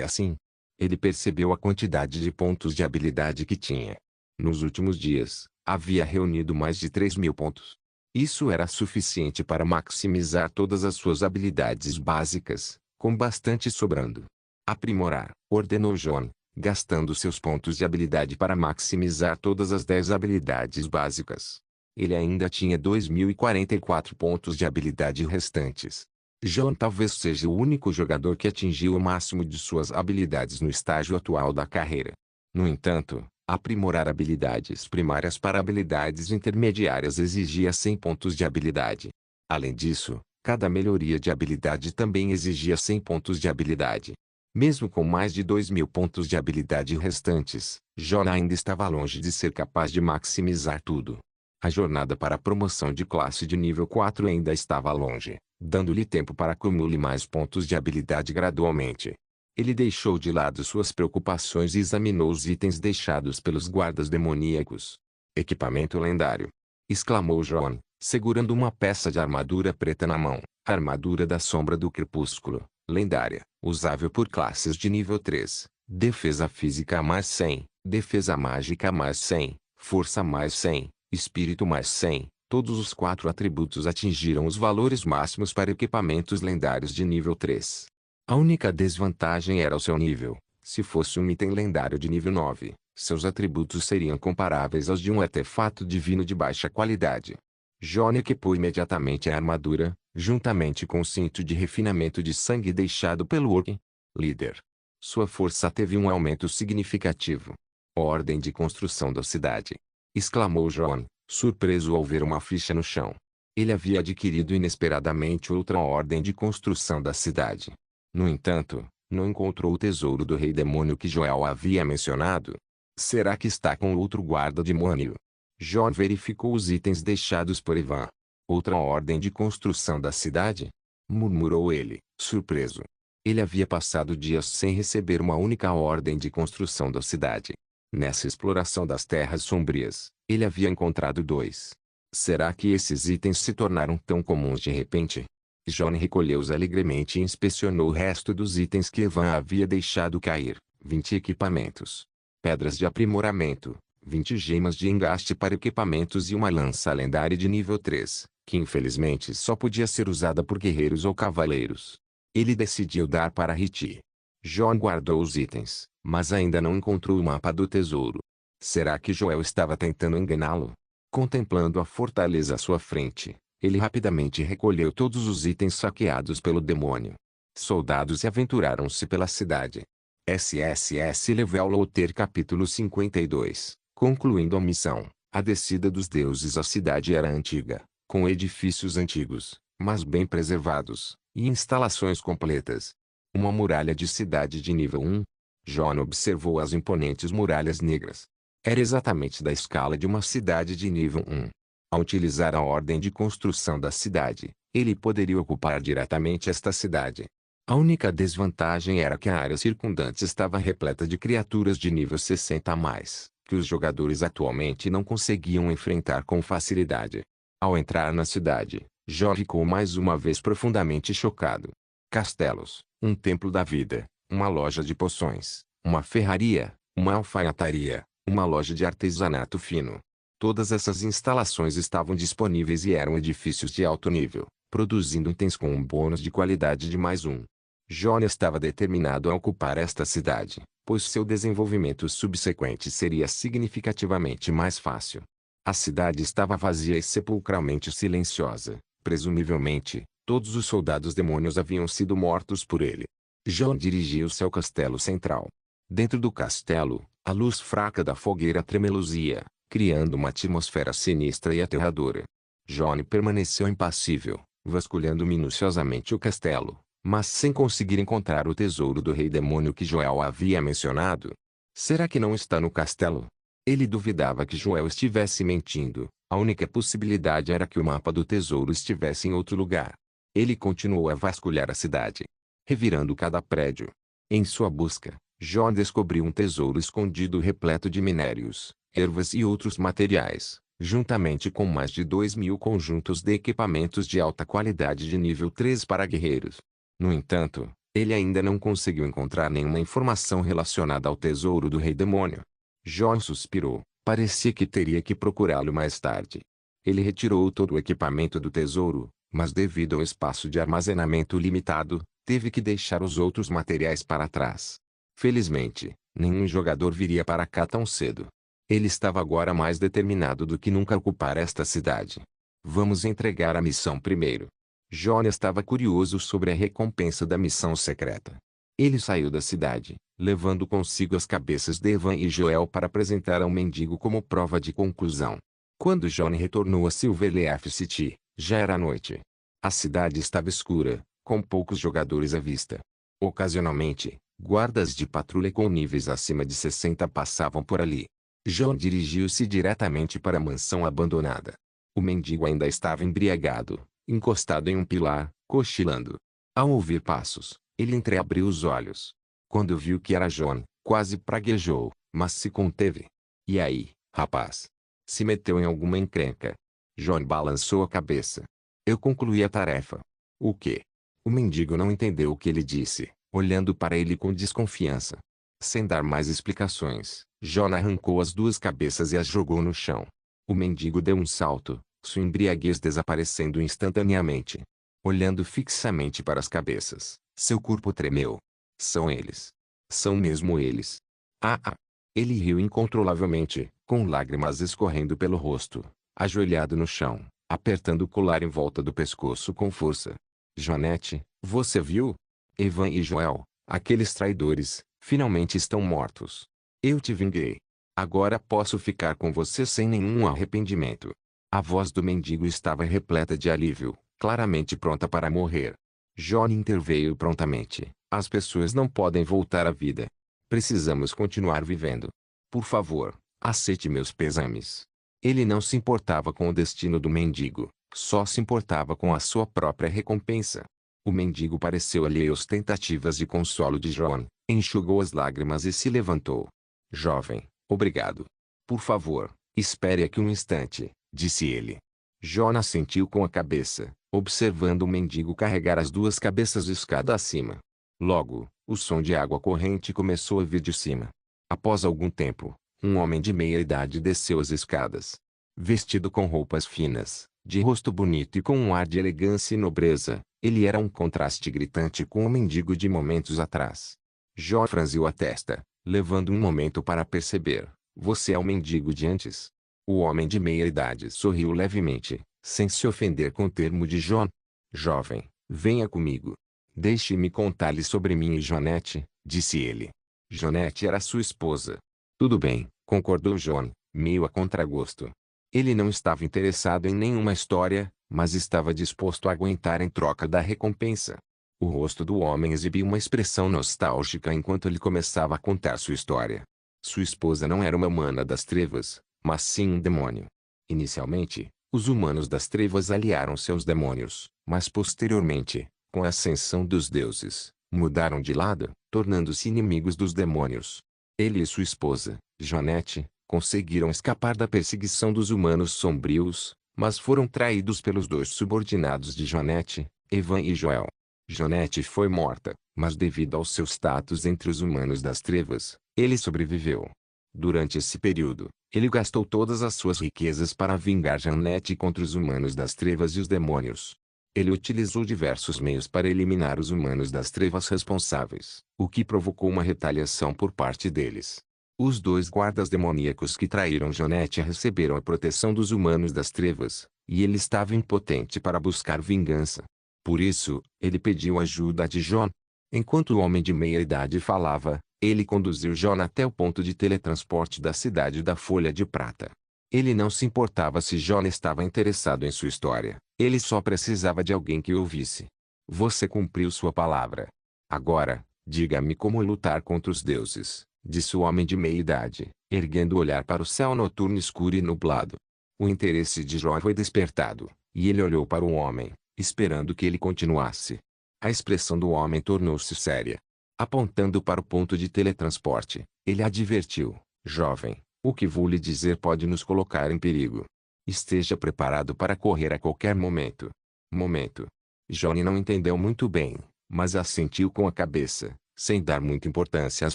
assim. Ele percebeu a quantidade de pontos de habilidade que tinha. Nos últimos dias, havia reunido mais de 3.000 pontos. Isso era suficiente para maximizar todas as suas habilidades básicas, com bastante sobrando. Aprimorar, ordenou Jon, gastando seus pontos de habilidade para maximizar todas as 10 habilidades básicas. Ele ainda tinha 2.044 pontos de habilidade restantes. Jon talvez seja o único jogador que atingiu o máximo de suas habilidades no estágio atual da carreira. No entanto, aprimorar habilidades primárias para habilidades intermediárias exigia 100 pontos de habilidade. Além disso, Cada melhoria de habilidade também exigia 100 pontos de habilidade. Mesmo com mais de 2.000 pontos de habilidade restantes, John ainda estava longe de ser capaz de maximizar tudo. A jornada para a promoção de classe de nível 4 ainda estava longe, dando-lhe tempo para acumular mais pontos de habilidade gradualmente. Ele deixou de lado suas preocupações e examinou os itens deixados pelos guardas demoníacos. Equipamento lendário! Exclamou John, segurando uma peça de armadura preta na mão. Armadura da Sombra do Crepúsculo, lendária, usável por classes de nível 3. Defesa física mais 100, defesa mágica mais 100, força mais 100, espírito mais 100. Todos os 4 atributos atingiram os valores máximos para equipamentos lendários de nível 3. A única desvantagem era o seu nível. Se fosse um item lendário de nível 9, seus atributos seriam comparáveis aos de um artefato divino de baixa qualidade. John equipou imediatamente a armadura, juntamente com o cinto de refinamento de sangue deixado pelo Orc líder. Sua força teve um aumento significativo. Ordem de construção da cidade! Exclamou John, surpreso ao ver uma ficha no chão. Ele havia adquirido inesperadamente outra ordem de construção da cidade. No entanto, não encontrou o tesouro do rei demônio que Joel havia mencionado. Será que está com outro guarda demônio? John verificou os itens deixados por Ivan. Outra ordem de construção da cidade? Murmurou ele, surpreso. Ele havia passado dias sem receber uma única ordem de construção da cidade. Nessa exploração das terras sombrias, ele havia encontrado 2. Será que esses itens se tornaram tão comuns de repente? John recolheu-os alegremente e inspecionou o resto dos itens que Ivan havia deixado cair. 20 equipamentos. Pedras de aprimoramento. 20 gemas de engaste para equipamentos e uma lança lendária de nível 3, que infelizmente só podia ser usada por guerreiros ou cavaleiros. Ele decidiu dar para Riti. John guardou os itens, mas ainda não encontrou o mapa do tesouro. Será que Joel estava tentando enganá-lo? Contemplando a fortaleza à sua frente, ele rapidamente recolheu todos os itens saqueados pelo demônio. Soldados aventuraram-se pela cidade. SSS Level Loater Capítulo 52. Concluindo a missão, a descida dos deuses à cidade era antiga, com edifícios antigos, mas bem preservados, e instalações completas. Uma muralha de cidade de nível 1. John observou as imponentes muralhas negras. Era exatamente da escala de uma cidade de nível 1. Ao utilizar a ordem de construção da cidade, ele poderia ocupar diretamente esta cidade. A única desvantagem era que a área circundante estava repleta de criaturas de nível 60 a mais, que os jogadores atualmente não conseguiam enfrentar com facilidade. Ao entrar na cidade, John ficou mais uma vez profundamente chocado. Castelos, um templo da vida, uma loja de poções, uma ferraria, uma alfaiataria, uma loja de artesanato fino. Todas essas instalações estavam disponíveis e eram edifícios de alto nível, produzindo itens com um bônus de qualidade de mais 1. John estava determinado a ocupar esta cidade, pois seu desenvolvimento subsequente seria significativamente mais fácil. A cidade estava vazia e sepulcralmente silenciosa. Presumivelmente, todos os soldados demônios haviam sido mortos por ele. John dirigiu-se ao castelo central. Dentro do castelo, a luz fraca da fogueira tremeluzia, criando uma atmosfera sinistra e aterradora. John permaneceu impassível, vasculhando minuciosamente o castelo, mas sem conseguir encontrar o tesouro do rei demônio que Joel havia mencionado. Será que não está no castelo? Ele duvidava que Joel estivesse mentindo. A única possibilidade era que o mapa do tesouro estivesse em outro lugar. Ele continuou a vasculhar a cidade, revirando cada prédio. Em sua busca, John descobriu um tesouro escondido repleto de minérios, ervas e outros materiais, juntamente com mais de 2.000 conjuntos de equipamentos de alta qualidade de nível 3 para guerreiros. No entanto, ele ainda não conseguiu encontrar nenhuma informação relacionada ao tesouro do rei demônio. John suspirou. Parecia que teria que procurá-lo mais tarde. Ele retirou todo o equipamento do tesouro, mas devido ao espaço de armazenamento limitado, teve que deixar os outros materiais para trás. Felizmente, nenhum jogador viria para cá tão cedo. Ele estava agora mais determinado do que nunca a ocupar esta cidade. Vamos entregar a missão primeiro. John estava curioso sobre a recompensa da missão secreta. Ele saiu da cidade, levando consigo as cabeças de Evan e Joel para apresentar ao mendigo como prova de conclusão. Quando John retornou a Silver Leaf City, já era noite. A cidade estava escura, com poucos jogadores à vista. Ocasionalmente, guardas de patrulha com níveis acima de 60 passavam por ali. John dirigiu-se diretamente para a mansão abandonada. O mendigo ainda estava embriagado, encostado em um pilar, cochilando. Ao ouvir passos, ele entreabriu os olhos. Quando viu que era John, quase praguejou, mas se conteve. E aí, rapaz? Se meteu em alguma encrenca? John balançou a cabeça. Eu concluí a tarefa. O quê? O mendigo não entendeu o que ele disse, olhando para ele com desconfiança. Sem dar mais explicações, John arrancou as duas cabeças e as jogou no chão. O mendigo deu um salto, sua embriaguez desaparecendo instantaneamente. Olhando fixamente para as cabeças, seu corpo tremeu. São eles. São mesmo eles. Ah, ah. Ele riu incontrolavelmente, com lágrimas escorrendo pelo rosto, ajoelhado no chão, apertando o colar em volta do pescoço com força. Joanete, você viu? Evan e Joel, aqueles traidores, finalmente estão mortos. Eu te vinguei. Agora posso ficar com você sem nenhum arrependimento. A voz do mendigo estava repleta de alívio, claramente pronta para morrer. John interveio prontamente. As pessoas não podem voltar à vida. Precisamos continuar vivendo. Por favor, aceite meus pesames. Ele não se importava com o destino do mendigo, só se importava com a sua própria recompensa. O mendigo pareceu alheio às tentativas de consolo de John, enxugou as lágrimas e se levantou. Jovem, obrigado. Por favor, espere aqui um instante, disse ele. John assentiu com a cabeça, observando o mendigo carregar as duas cabeças escada acima. Logo, o som de água corrente começou a vir de cima. Após algum tempo, um homem de meia idade desceu as escadas. Vestido com roupas finas, de rosto bonito e com um ar de elegância e nobreza, ele era um contraste gritante com o mendigo de momentos atrás. John franziu a testa, levando um momento para perceber. Você é o mendigo de antes? O homem de meia idade sorriu levemente, sem se ofender com o termo de John. Jovem, venha comigo. Deixe-me contar-lhe sobre mim e Joanete, disse ele. Joanete era sua esposa. Tudo bem, concordou John, meio a contragosto. Ele não estava interessado em nenhuma história, mas estava disposto a aguentar em troca da recompensa. O rosto do homem exibia uma expressão nostálgica enquanto ele começava a contar sua história. Sua esposa não era uma humana das trevas, mas sim um demônio. Inicialmente, os humanos das trevas aliaram-se aos demônios, mas posteriormente, com a ascensão dos deuses, mudaram de lado, tornando-se inimigos dos demônios. Ele e sua esposa, Joanete, conseguiram escapar da perseguição dos humanos sombrios, mas foram traídos pelos dois subordinados de Joanete, Evan e Joel. Joanete foi morta, mas devido ao seu status entre os humanos das trevas, ele sobreviveu. Durante esse período, ele gastou todas as suas riquezas para vingar Joanete contra os humanos das trevas e os demônios. Ele utilizou diversos meios para eliminar os humanos das trevas responsáveis, o que provocou uma retaliação por parte deles. Os dois guardas demoníacos que traíram Joanete receberam a proteção dos humanos das trevas, e ele estava impotente para buscar vingança. Por isso, ele pediu ajuda de John. Enquanto o homem de meia-idade falava, ele conduziu John até o ponto de teletransporte da cidade da Folha de Prata. Ele não se importava se John estava interessado em sua história, ele só precisava de alguém que o ouvisse. Você cumpriu sua palavra. Agora, diga-me como lutar contra os deuses, disse o homem de meia-idade, erguendo o olhar para o céu noturno escuro e nublado. O interesse de John foi despertado, e ele olhou para o homem, esperando que ele continuasse. A expressão do homem tornou-se séria. Apontando para o ponto de teletransporte, ele advertiu: Jovem, o que vou lhe dizer pode nos colocar em perigo. Esteja preparado para correr a qualquer momento. Momento. Johnny não entendeu muito bem, mas assentiu com a cabeça, sem dar muita importância às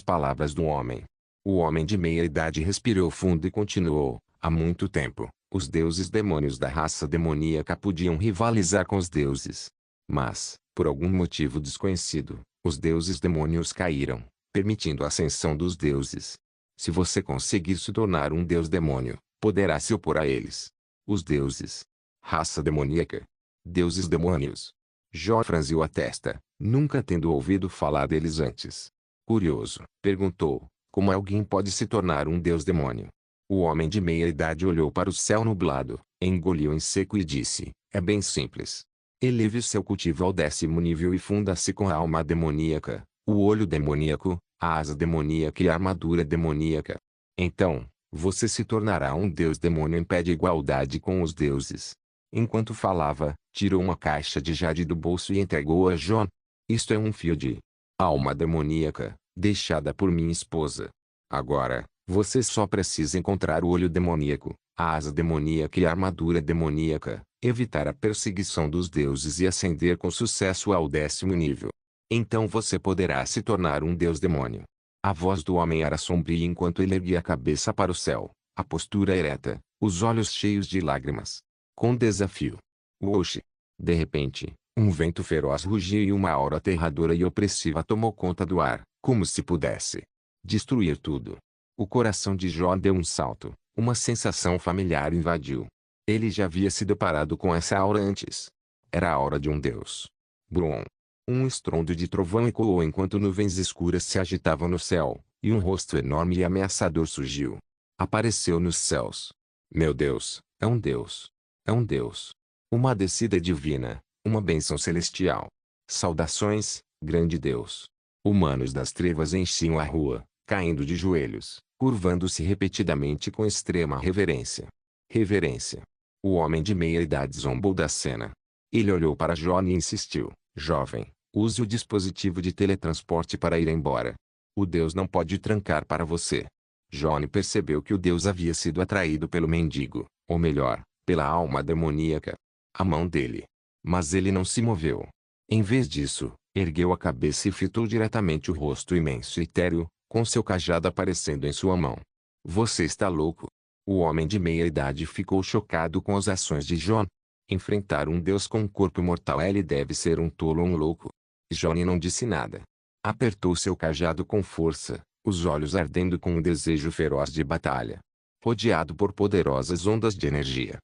palavras do homem. O homem de meia-idade respirou fundo e continuou: há muito tempo, os deuses demônios da raça demoníaca podiam rivalizar com os deuses. Mas, por algum motivo desconhecido, os deuses demônios caíram, permitindo a ascensão dos deuses. Se você conseguir se tornar um deus demônio, poderá se opor a eles. Os deuses. Raça demoníaca. Deuses demônios. Jó franziu a testa, nunca tendo ouvido falar deles antes. Curioso, perguntou: como alguém pode se tornar um deus demônio? O homem de meia idade olhou para o céu nublado, engoliu em seco e disse: é bem simples. Eleve seu cultivo ao 10º nível e funda-se com a alma demoníaca, o olho demoníaco, a asa demoníaca e a armadura demoníaca. Então, você se tornará um deus demônio em pé de igualdade com os deuses. Enquanto falava, tirou uma caixa de jade do bolso e entregou a John. Isto é um fio de alma demoníaca, deixada por minha esposa. Agora, você só precisa encontrar o olho demoníaco, a asa demoníaca e a armadura demoníaca, evitar a perseguição dos deuses e ascender com sucesso ao 10º nível. Então você poderá se tornar um deus demônio. A voz do homem era sombria enquanto ele erguia a cabeça para o céu, a postura ereta, os olhos cheios de lágrimas. Com desafio. Oxi! De repente, um vento feroz rugiu e uma aura aterradora e opressiva tomou conta do ar, como se pudesse destruir tudo. O coração de Jó deu um salto, uma sensação familiar invadiu. Ele já havia se deparado com essa aura antes. Era a aura de um deus. Brum! Um estrondo de trovão ecoou enquanto nuvens escuras se agitavam no céu, e um rosto enorme e ameaçador surgiu. Apareceu nos céus. Meu Deus, é um deus. É um deus. Uma descida divina, uma bênção celestial. Saudações, grande Deus. Humanos das trevas enchiam a rua, caindo de joelhos, curvando-se repetidamente com extrema reverência. Reverência. O homem de meia-idade zombou da cena. Ele olhou para John e insistiu: jovem, use o dispositivo de teletransporte para ir embora. O Deus não pode trancar para você. John percebeu que o Deus havia sido atraído pelo mendigo, ou melhor, pela alma demoníaca. A mão dele. Mas ele não se moveu. Em vez disso, ergueu a cabeça e fitou diretamente o rosto imenso e etéreo, com seu cajado aparecendo em sua mão. Você está louco? O homem de meia-idade ficou chocado com as ações de John. Enfrentar um deus com um corpo mortal, ele deve ser um tolo ou um louco. Johnny não disse nada. Apertou seu cajado com força, os olhos ardendo com um desejo feroz de batalha. Rodeado por poderosas ondas de energia.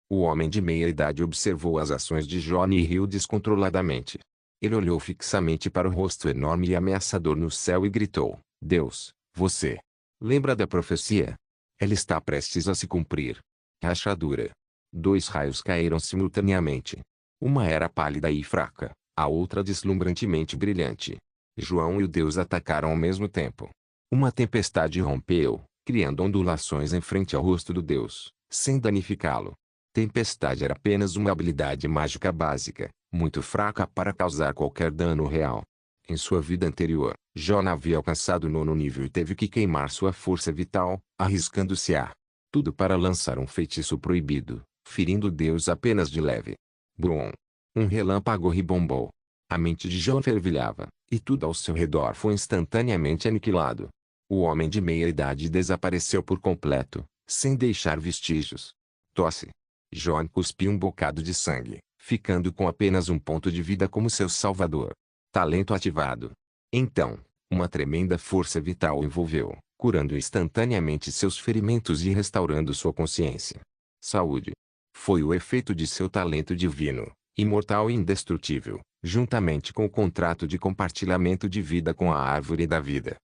O homem de meia-idade observou as ações de Johnny e riu descontroladamente. Ele olhou fixamente para o rosto enorme e ameaçador no céu e gritou: Deus, você lembra da profecia? Ela está prestes a se cumprir. Rachadura. 2 raios caíram simultaneamente. Uma era pálida e fraca, a outra deslumbrantemente brilhante. João e o Deus atacaram ao mesmo tempo. Uma tempestade rompeu, criando ondulações em frente ao rosto do Deus, sem danificá-lo. Tempestade era apenas uma habilidade mágica básica, muito fraca para causar qualquer dano real. Em sua vida anterior, John havia alcançado o 9º nível e teve que queimar sua força vital, arriscando-se a tudo para lançar um feitiço proibido, ferindo o Deus apenas de leve. Brum! Um relâmpago ribombou. A mente de John fervilhava, e tudo ao seu redor foi instantaneamente aniquilado. O homem de meia-idade desapareceu por completo, sem deixar vestígios. Tosse. John cuspiu um bocado de sangue, ficando com apenas um ponto de vida como seu salvador. Talento ativado. Então, uma tremenda força vital o envolveu, curando instantaneamente seus ferimentos e restaurando sua consciência. Saúde. Foi o efeito de seu talento divino, imortal e indestrutível, juntamente com o contrato de compartilhamento de vida com a árvore da vida.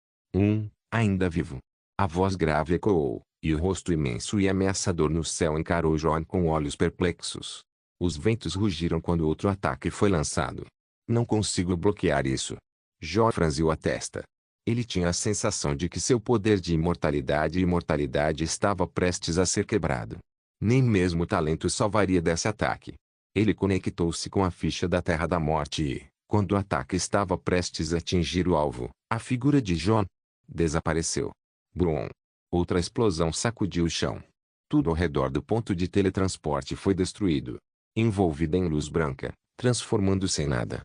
Ainda vivo. A voz grave ecoou, e o rosto imenso e ameaçador no céu encarou John com olhos perplexos. Os ventos rugiram quando outro ataque foi lançado. Não consigo bloquear isso. John franziu a testa. Ele tinha a sensação de que seu poder de imortalidade estava prestes a ser quebrado. Nem mesmo o talento salvaria desse ataque. Ele conectou-se com a ficha da Terra da Morte e, quando o ataque estava prestes a atingir o alvo, a figura de John desapareceu. Brum! Outra explosão sacudiu o chão. Tudo ao redor do ponto de teletransporte foi destruído. Envolvida em luz branca, transformando-se em nada.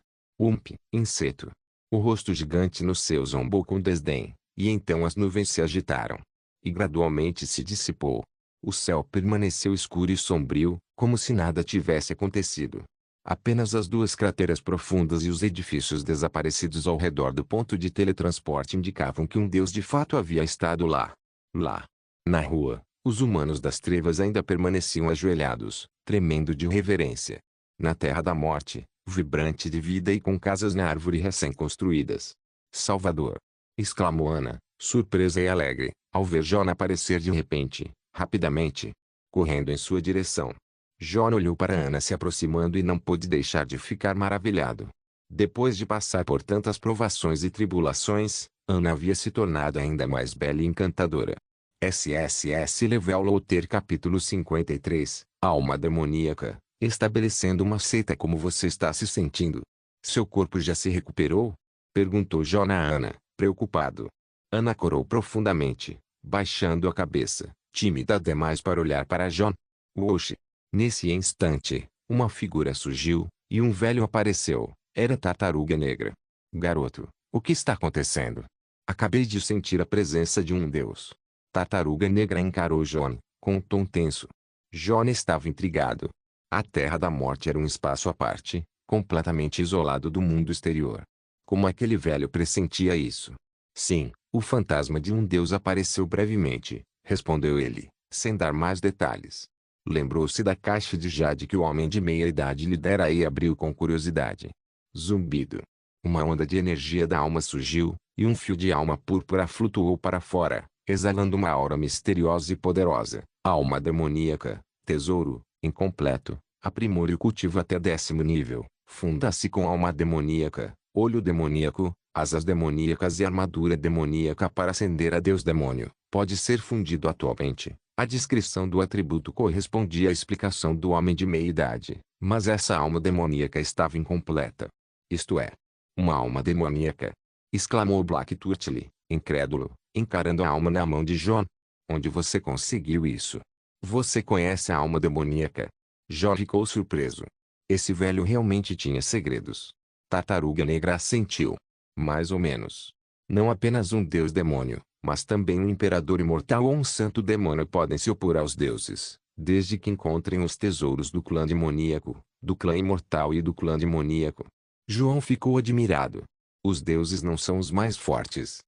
Inseto. O rosto gigante no céu zombou com desdém, e então as nuvens se agitaram. E gradualmente se dissipou. O céu permaneceu escuro e sombrio, como se nada tivesse acontecido. Apenas as 2 crateras profundas e os edifícios desaparecidos ao redor do ponto de teletransporte indicavam que um deus de fato havia estado lá. Lá. Na rua, os humanos das trevas ainda permaneciam ajoelhados, tremendo de reverência. Na Terra da Morte, vibrante de vida e com casas na árvore recém-construídas. Salvador! Exclamou Ana, surpresa e alegre, ao ver John aparecer de repente, rapidamente, correndo em sua direção. John olhou para Ana se aproximando e não pôde deixar de ficar maravilhado. Depois de passar por tantas provações e tribulações, Ana havia se tornado ainda mais bela e encantadora. SSS Level Loter Capítulo 53 Alma Demoníaca. Estabelecendo uma seita. Como você está se sentindo? Seu corpo já se recuperou? Perguntou John a Ana, preocupado. Ana corou profundamente, baixando a cabeça, tímida demais para olhar para John. Oxe! Nesse instante, uma figura surgiu, e um velho apareceu. Era Tartaruga Negra. Garoto, o que está acontecendo? Acabei de sentir a presença de um deus. Tartaruga Negra encarou John, com um tom tenso. John estava intrigado. A Terra da Morte era um espaço à parte, completamente isolado do mundo exterior. Como aquele velho pressentia isso? Sim, o fantasma de um deus apareceu brevemente, respondeu ele, sem dar mais detalhes. Lembrou-se da caixa de jade que o homem de meia-idade lhe dera e abriu com curiosidade. Zumbido. Uma onda de energia da alma surgiu, e um fio de alma púrpura flutuou para fora, exalando uma aura misteriosa e poderosa. Alma demoníaca, tesouro, incompleto, aprimore o cultivo até 10º nível, funda-se com alma demoníaca, olho demoníaco, asas demoníacas e armadura demoníaca para ascender a Deus Demônio. Pode ser fundido atualmente. A descrição do atributo correspondia à explicação do homem de meia-idade, mas essa alma demoníaca estava incompleta. Isto é, uma alma demoníaca! Exclamou Black Turtle, incrédulo, encarando a alma na mão de John. Onde você conseguiu isso? Você conhece a alma demoníaca? John ficou surpreso. Esse velho realmente tinha segredos. Tartaruga Negra assentiu. Mais ou menos. Não apenas um deus demônio, mas também um imperador imortal ou um santo demônio podem se opor aos deuses, desde que encontrem os tesouros do clã demoníaco, do clã imortal e do clã demoníaco. João ficou admirado. Os deuses não são os mais fortes.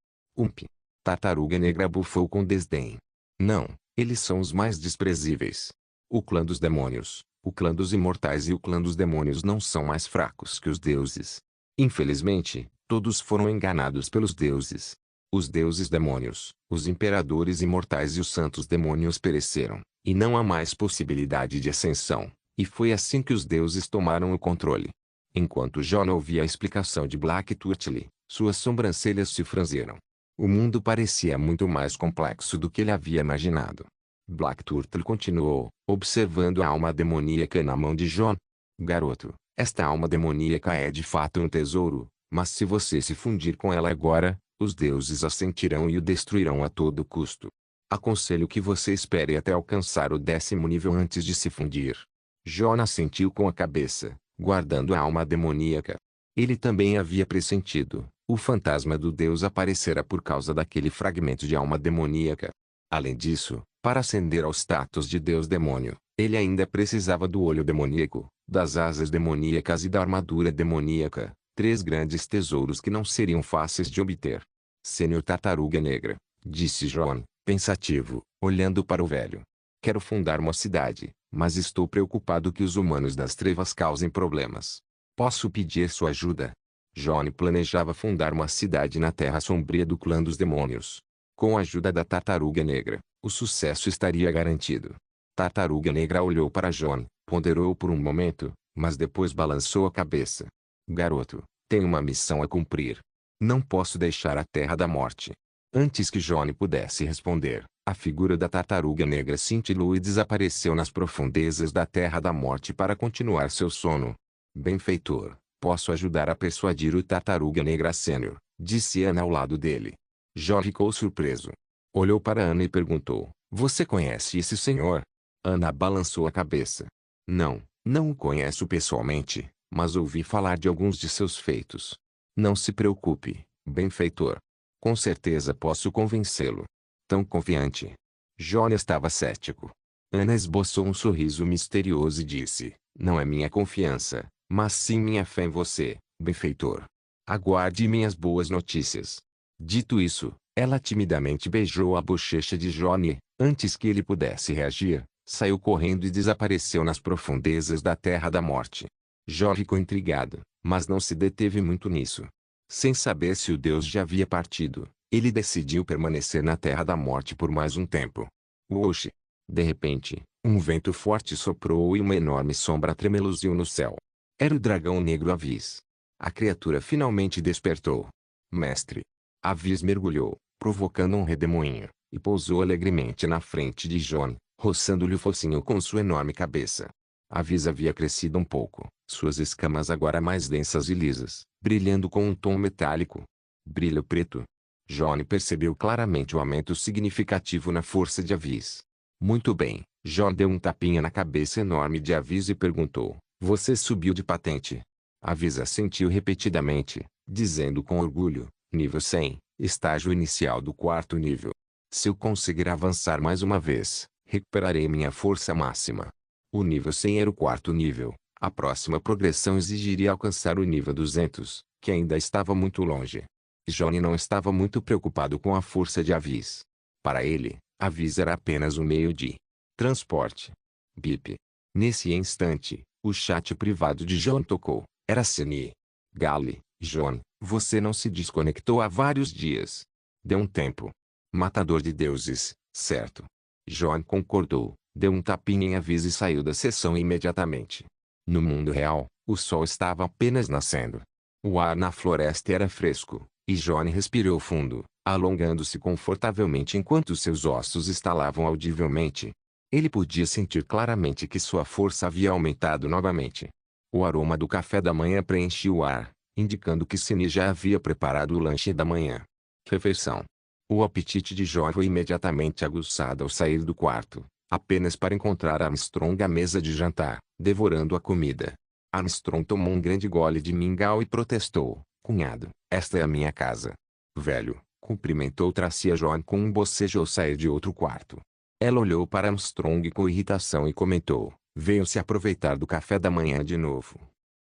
Tartaruga Negra bufou com desdém. Não, eles são os mais desprezíveis. O clã dos demônios, o clã dos imortais e o clã dos demônios não são mais fracos que os deuses. Infelizmente, todos foram enganados pelos deuses. Os deuses demônios, os imperadores imortais e os santos demônios pereceram, e não há mais possibilidade de ascensão, e foi assim que os deuses tomaram o controle. Enquanto John ouvia a explicação de Black Turtle, suas sobrancelhas se franziram. O mundo parecia muito mais complexo do que ele havia imaginado. Black Turtle continuou, observando a alma demoníaca na mão de John. Garoto, esta alma demoníaca é de fato um tesouro, mas se você se fundir com ela agora, os deuses a sentirão e o destruirão a todo custo. Aconselho que você espere até alcançar o 10º nível antes de se fundir. John assentiu com a cabeça, guardando a alma demoníaca. Ele também havia pressentido. O fantasma do deus aparecera por causa daquele fragmento de alma demoníaca. Além disso, para ascender ao status de deus demônio, ele ainda precisava do olho demoníaco, das asas demoníacas e da armadura demoníaca, 3 grandes tesouros que não seriam fáceis de obter. Senhor Tartaruga Negra, disse John, pensativo, olhando para o velho. Quero fundar uma cidade, mas estou preocupado que os humanos das trevas causem problemas. Posso pedir sua ajuda? John planejava fundar uma cidade na Terra Sombria do clã dos demônios. Com a ajuda da Tartaruga Negra, o sucesso estaria garantido. Tartaruga Negra olhou para John, ponderou por um momento, mas depois balançou a cabeça. Garoto, tenho uma missão a cumprir. Não posso deixar a Terra da Morte. Antes que John pudesse responder, a figura da Tartaruga Negra cintilou e desapareceu nas profundezas da Terra da Morte para continuar seu sono. Benfeitor, posso ajudar a persuadir o Tartaruga Negra Sênior, disse Ana ao lado dele. John ficou surpreso. Olhou para Ana e perguntou, você conhece esse senhor? Ana balançou a cabeça. Não o conheço pessoalmente, mas ouvi falar de alguns de seus feitos. Não se preocupe, benfeitor. Com certeza posso convencê-lo. Tão confiante. John estava cético. Ana esboçou um sorriso misterioso e disse, não é minha confiança, mas sim minha fé em você, benfeitor. Aguarde minhas boas notícias. Dito isso, ela timidamente beijou a bochecha de John e, antes que ele pudesse reagir, saiu correndo e desapareceu nas profundezas da Terra da Morte. John ficou intrigado, mas não se deteve muito nisso. Sem saber se o deus já havia partido, ele decidiu permanecer na Terra da Morte por mais um tempo. Oxe! De repente, Um vento forte soprou e uma enorme sombra tremeluziu no céu. Era o dragão negro Avis. A criatura finalmente despertou. Mestre. Avis mergulhou, provocando um redemoinho, e pousou alegremente na frente de Jon, roçando-lhe o focinho com sua enorme cabeça. Avis havia crescido um pouco, suas escamas agora mais densas e lisas, brilhando com um tom metálico. Brilho preto. Jon percebeu claramente o aumento significativo na força de Avis. Muito bem. Jon deu um tapinha na cabeça enorme de Avis e perguntou: Você subiu de patente? Avis assentiu repetidamente, dizendo com orgulho: Nível 100, estágio inicial do 4º nível. Se eu conseguir avançar mais uma vez, recuperarei minha força máxima. O nível 100 era o 4º nível. A próxima progressão exigiria alcançar o nível 200, que ainda estava muito longe. Jon não estava muito preocupado com a força de Avis. Para ele, Avis era apenas um meio de transporte. Bip. Nesse instante, o chat privado de Jon tocou. Era Cine. Gale, Jon, você não se desconectou há vários dias. Deu um tempo. Matador de deuses, certo? Jon concordou, deu um tapinha em Avis e saiu da sessão imediatamente. No mundo real, o sol estava apenas nascendo. O ar na floresta era fresco, e Jon respirou fundo, alongando-se confortavelmente enquanto seus ossos estalavam audivelmente. Ele podia sentir claramente que sua força havia aumentado novamente. O aroma do café da manhã preenchia o ar, indicando que Cine já havia preparado o lanche da manhã. Refeição. O apetite de Jon foi imediatamente aguçado ao sair do quarto, apenas para encontrar Armstrong à mesa de jantar, devorando a comida. Armstrong tomou um grande gole de mingau e protestou: Cunhado, esta é a minha casa. Velho, cumprimentou Tracia Jon com um bocejo ao sair de outro quarto. Ela olhou para Armstrong com irritação e comentou: Veio se aproveitar do café da manhã de novo.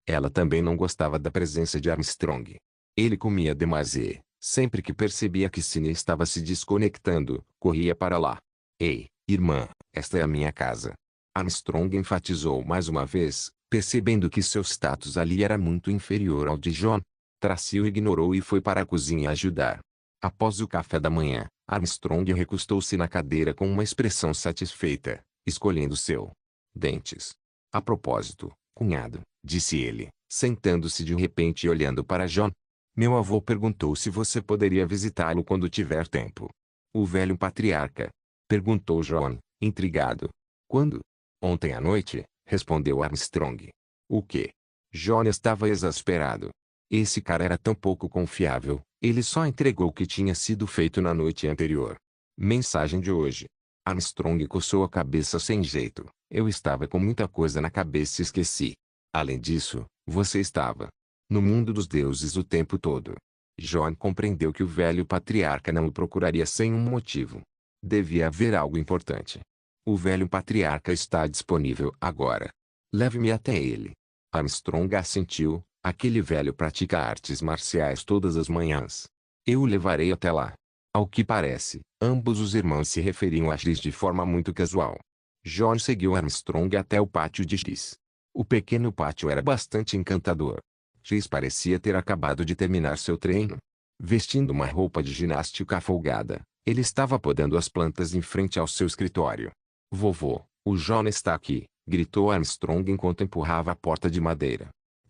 Ela também não gostava da presença de Armstrong. Ele comia demais e, sempre que percebia que Cine estava se desconectando, corria para lá. Ei, irmã, esta é a minha casa. Armstrong enfatizou mais uma vez, percebendo que seu status ali era muito inferior ao de Jon. Tracy o ignorou e foi para a cozinha ajudar. Após o café da manhã, Armstrong recostou-se na cadeira com uma expressão satisfeita, escolhendo seu dentes. A propósito, cunhado, disse ele, sentando-se de repente e olhando para Jon. Meu avô perguntou se você poderia visitá-lo quando tiver tempo. O velho patriarca? Perguntou Jon, intrigado. Quando? Ontem à noite, respondeu Armstrong. O quê? Jon estava exasperado. Esse cara era tão pouco confiável, ele só entregou o que tinha sido feito na noite anterior. Mensagem de hoje. Armstrong coçou a cabeça sem jeito. Eu estava com muita coisa na cabeça e esqueci. Além disso, você estava no mundo dos deuses o tempo todo. Jon compreendeu que o velho patriarca não o procuraria sem um motivo. Devia haver algo importante. O velho patriarca está disponível agora. Leve-me até ele. Armstrong assentiu. Aquele velho pratica artes marciais todas as manhãs. Eu o levarei até lá. Ao que parece, ambos os irmãos se referiam a X de forma muito casual. Jon seguiu Armstrong até o pátio de X. O pequeno pátio era bastante encantador. X parecia ter acabado de terminar seu treino. Vestindo uma roupa de ginástica folgada, ele estava podando as plantas em frente ao seu escritório. Vovô, o Jon está aqui, gritou Armstrong enquanto empurrava a porta de madeira.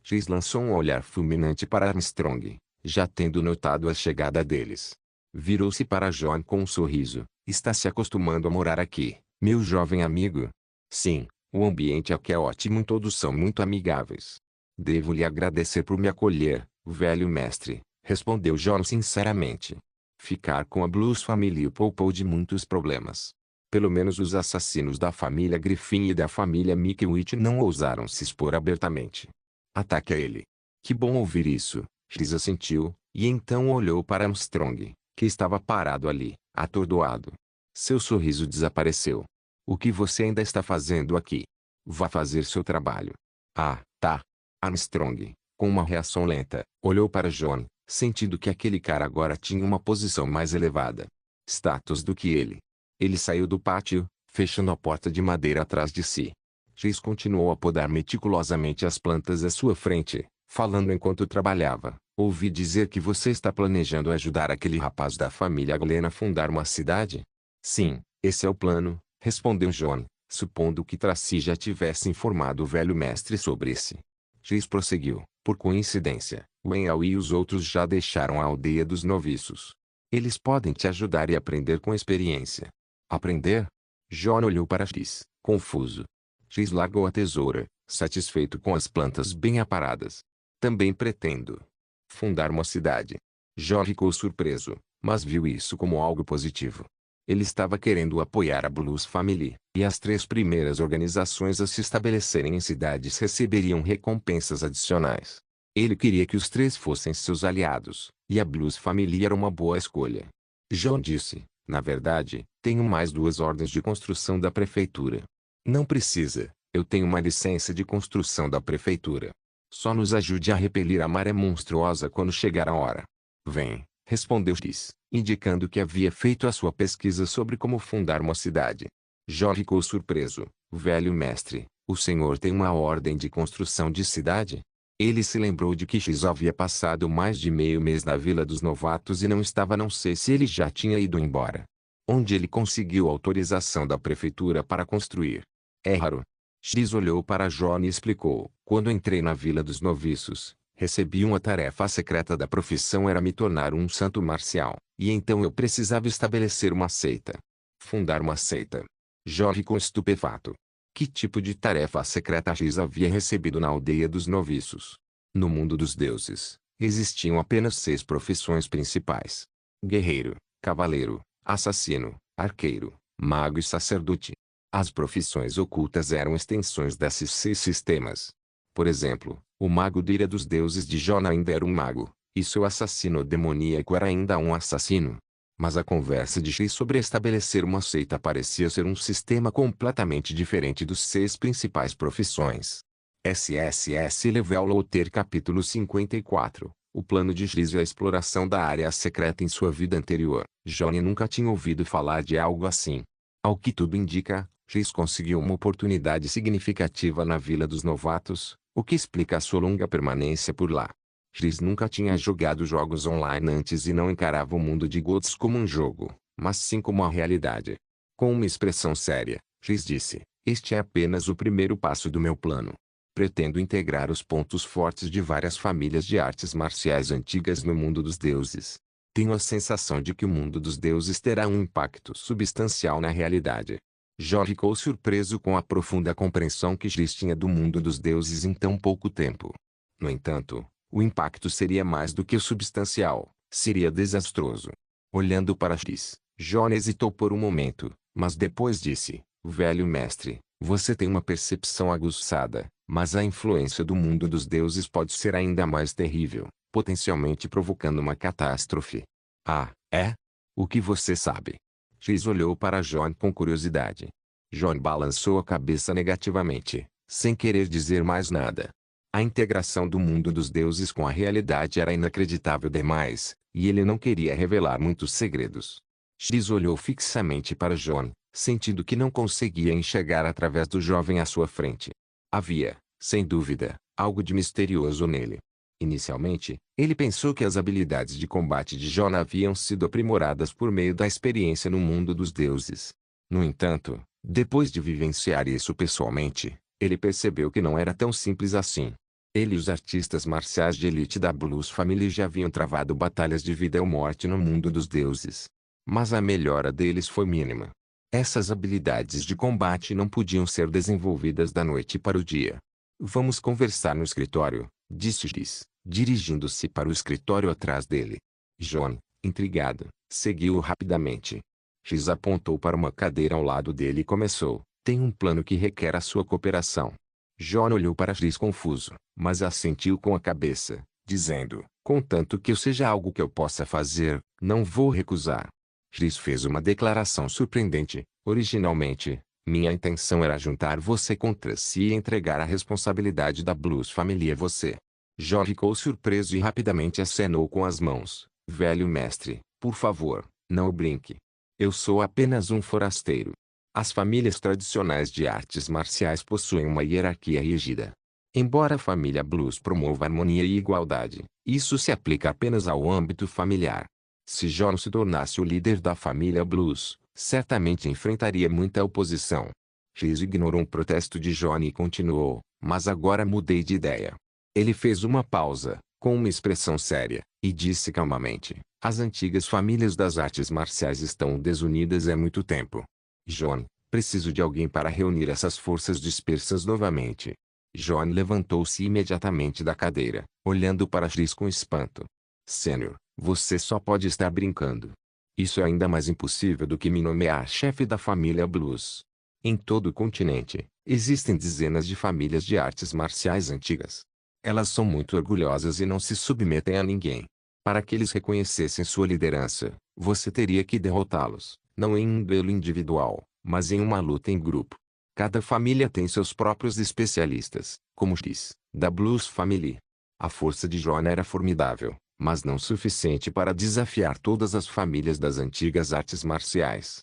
X lançou um olhar fulminante para Armstrong, já tendo notado a chegada deles. Virou-se para Jon com um sorriso. Está se acostumando a morar aqui, meu jovem amigo? Sim, o ambiente aqui é ótimo e todos são muito amigáveis. Devo lhe agradecer por me acolher, velho mestre, respondeu Jon sinceramente. Ficar com a Blues Family o poupou de muitos problemas. Pelo menos os assassinos da família Griffin e da família Mickwich não ousaram se expor abertamente. Ataque a ele. Que bom ouvir isso, X assentiu, e então olhou para Armstrong, que estava parado ali, atordoado. Seu sorriso desapareceu. O que você ainda está fazendo aqui? Vá fazer seu trabalho. Ah, tá. Armstrong, com uma reação lenta, olhou para Jon, sentindo que aquele cara agora tinha uma posição mais elevada. Status do que ele. Ele saiu do pátio, fechando a porta de madeira atrás de si. X continuou a podar meticulosamente as plantas à sua frente, falando enquanto trabalhava. Ouvi dizer que você está planejando ajudar aquele rapaz da família Glenn a fundar uma cidade? Sim, esse é o plano, respondeu Jon, Supondo que Tracy já tivesse informado o velho mestre sobre esse. X prosseguiu. Por coincidência, Wenhao e os outros já deixaram a aldeia dos noviços. Eles podem te ajudar e aprender com experiência. Aprender? John olhou para X, confuso. X largou a tesoura, satisfeito com as plantas bem aparadas. Também pretendo fundar uma cidade. John ficou surpreso, mas viu isso como algo positivo. Ele estava querendo apoiar a Blues Family, e as 3 primeiras organizações a se estabelecerem em cidades receberiam recompensas adicionais. Ele queria que os 3 fossem seus aliados, e a Blues Family era uma boa escolha. John disse, na verdade, tenho mais 2 ordens de construção da prefeitura. Não precisa, eu tenho uma licença de construção da prefeitura. Só nos ajude a repelir a maré monstruosa quando chegar a hora. Vem, respondeu X, indicando que havia feito a sua pesquisa sobre como fundar uma cidade. John ficou surpreso. Velho mestre, o senhor tem uma ordem de construção de cidade? Ele se lembrou de que X havia passado mais de meio mês na Vila dos Novatos e não sei se ele já tinha ido embora. Onde ele conseguiu autorização da prefeitura para construir? É raro. X olhou para John e explicou. Quando entrei na Vila dos Noviços, recebi uma tarefa secreta da profissão era me tornar um santo marcial, e então eu precisava estabelecer uma seita. Fundar uma seita. John ficou estupefato. Que tipo de tarefa secreta X havia recebido na aldeia dos noviços? No mundo dos deuses, existiam apenas 6 profissões principais: guerreiro, cavaleiro, assassino, arqueiro, mago e sacerdote. As profissões ocultas eram extensões desses 6 sistemas. Por exemplo, o mago da ira dos deuses de John ainda era um mago, e seu assassino demoníaco era ainda um assassino. Mas a conversa de X sobre estabelecer uma seita parecia ser um sistema completamente diferente dos 6 principais profissões. SSS Level Loter Capítulo 54. O plano de X e a exploração da área secreta em sua vida anterior. Johnny nunca tinha ouvido falar de algo assim. Ao que tudo indica, X conseguiu uma oportunidade significativa na Vila dos Novatos, o que explica a sua longa permanência por lá. X nunca tinha jogado jogos online antes e não encarava o mundo de GOTS como um jogo, mas sim como uma realidade. Com uma expressão séria, X disse, este é apenas o primeiro passo do meu plano. Pretendo integrar os pontos fortes de várias famílias de artes marciais antigas no mundo dos deuses. Tenho a sensação de que o mundo dos deuses terá um impacto substancial na realidade. John ficou surpreso com a profunda compreensão que X tinha do mundo dos deuses em tão pouco tempo. No entanto, o impacto seria mais do que substancial, seria desastroso. Olhando para X, John hesitou por um momento, mas depois disse, velho mestre, você tem uma percepção aguçada, mas a influência do mundo dos deuses pode ser ainda mais terrível, potencialmente provocando uma catástrofe. Ah, é? O que você sabe? X olhou para John com curiosidade. John balançou a cabeça negativamente, sem querer dizer mais nada. A integração do mundo dos deuses com a realidade era inacreditável demais, e ele não queria revelar muitos segredos. X olhou fixamente para John, sentindo que não conseguia enxergar através do jovem à sua frente. Havia, sem dúvida, algo de misterioso nele. Inicialmente, ele pensou que as habilidades de combate de John haviam sido aprimoradas por meio da experiência no mundo dos deuses. No entanto, depois de vivenciar isso pessoalmente, ele percebeu que não era tão simples assim. Ele e os artistas marciais de elite da Blues Family já haviam travado batalhas de vida ou morte no mundo dos deuses. Mas a melhora deles foi mínima. Essas habilidades de combate não podiam ser desenvolvidas da noite para o dia. Vamos conversar no escritório, disse X, dirigindo-se para o escritório atrás dele. John, intrigado, seguiu-o rapidamente. X apontou para uma cadeira ao lado dele e começou, tem um plano que requer a sua cooperação. John olhou para X confuso, mas assentiu com a cabeça, dizendo, contanto que eu seja algo que eu possa fazer, não vou recusar. X fez uma declaração surpreendente. Originalmente, minha intenção era juntar você contra si e entregar a responsabilidade da Blues Family a você. John ficou surpreso e rapidamente acenou com as mãos. Velho mestre, por favor, não brinque. Eu sou apenas um forasteiro. As famílias tradicionais de artes marciais possuem uma hierarquia rígida. Embora a família Blues promova harmonia e igualdade, isso se aplica apenas ao âmbito familiar. Se John se tornasse o líder da família Blues, certamente enfrentaria muita oposição. X ignorou um protesto de Johnny e continuou, mas agora mudei de ideia. Ele fez uma pausa, com uma expressão séria, e disse calmamente, as antigas famílias das artes marciais estão desunidas há muito tempo. John, preciso de alguém para reunir essas forças dispersas novamente. John levantou-se imediatamente da cadeira, olhando para X com espanto. Sênior, você só pode estar brincando. Isso é ainda mais impossível do que me nomear chefe da família Blues. Em todo o continente, existem dezenas de famílias de artes marciais antigas. Elas são muito orgulhosas e não se submetem a ninguém. Para que eles reconhecessem sua liderança, você teria que derrotá-los, não em um duelo individual, mas em uma luta em grupo. Cada família tem seus próprios especialistas, como X, da Blues Family. A força de John era formidável, mas não suficiente para desafiar todas as famílias das antigas artes marciais.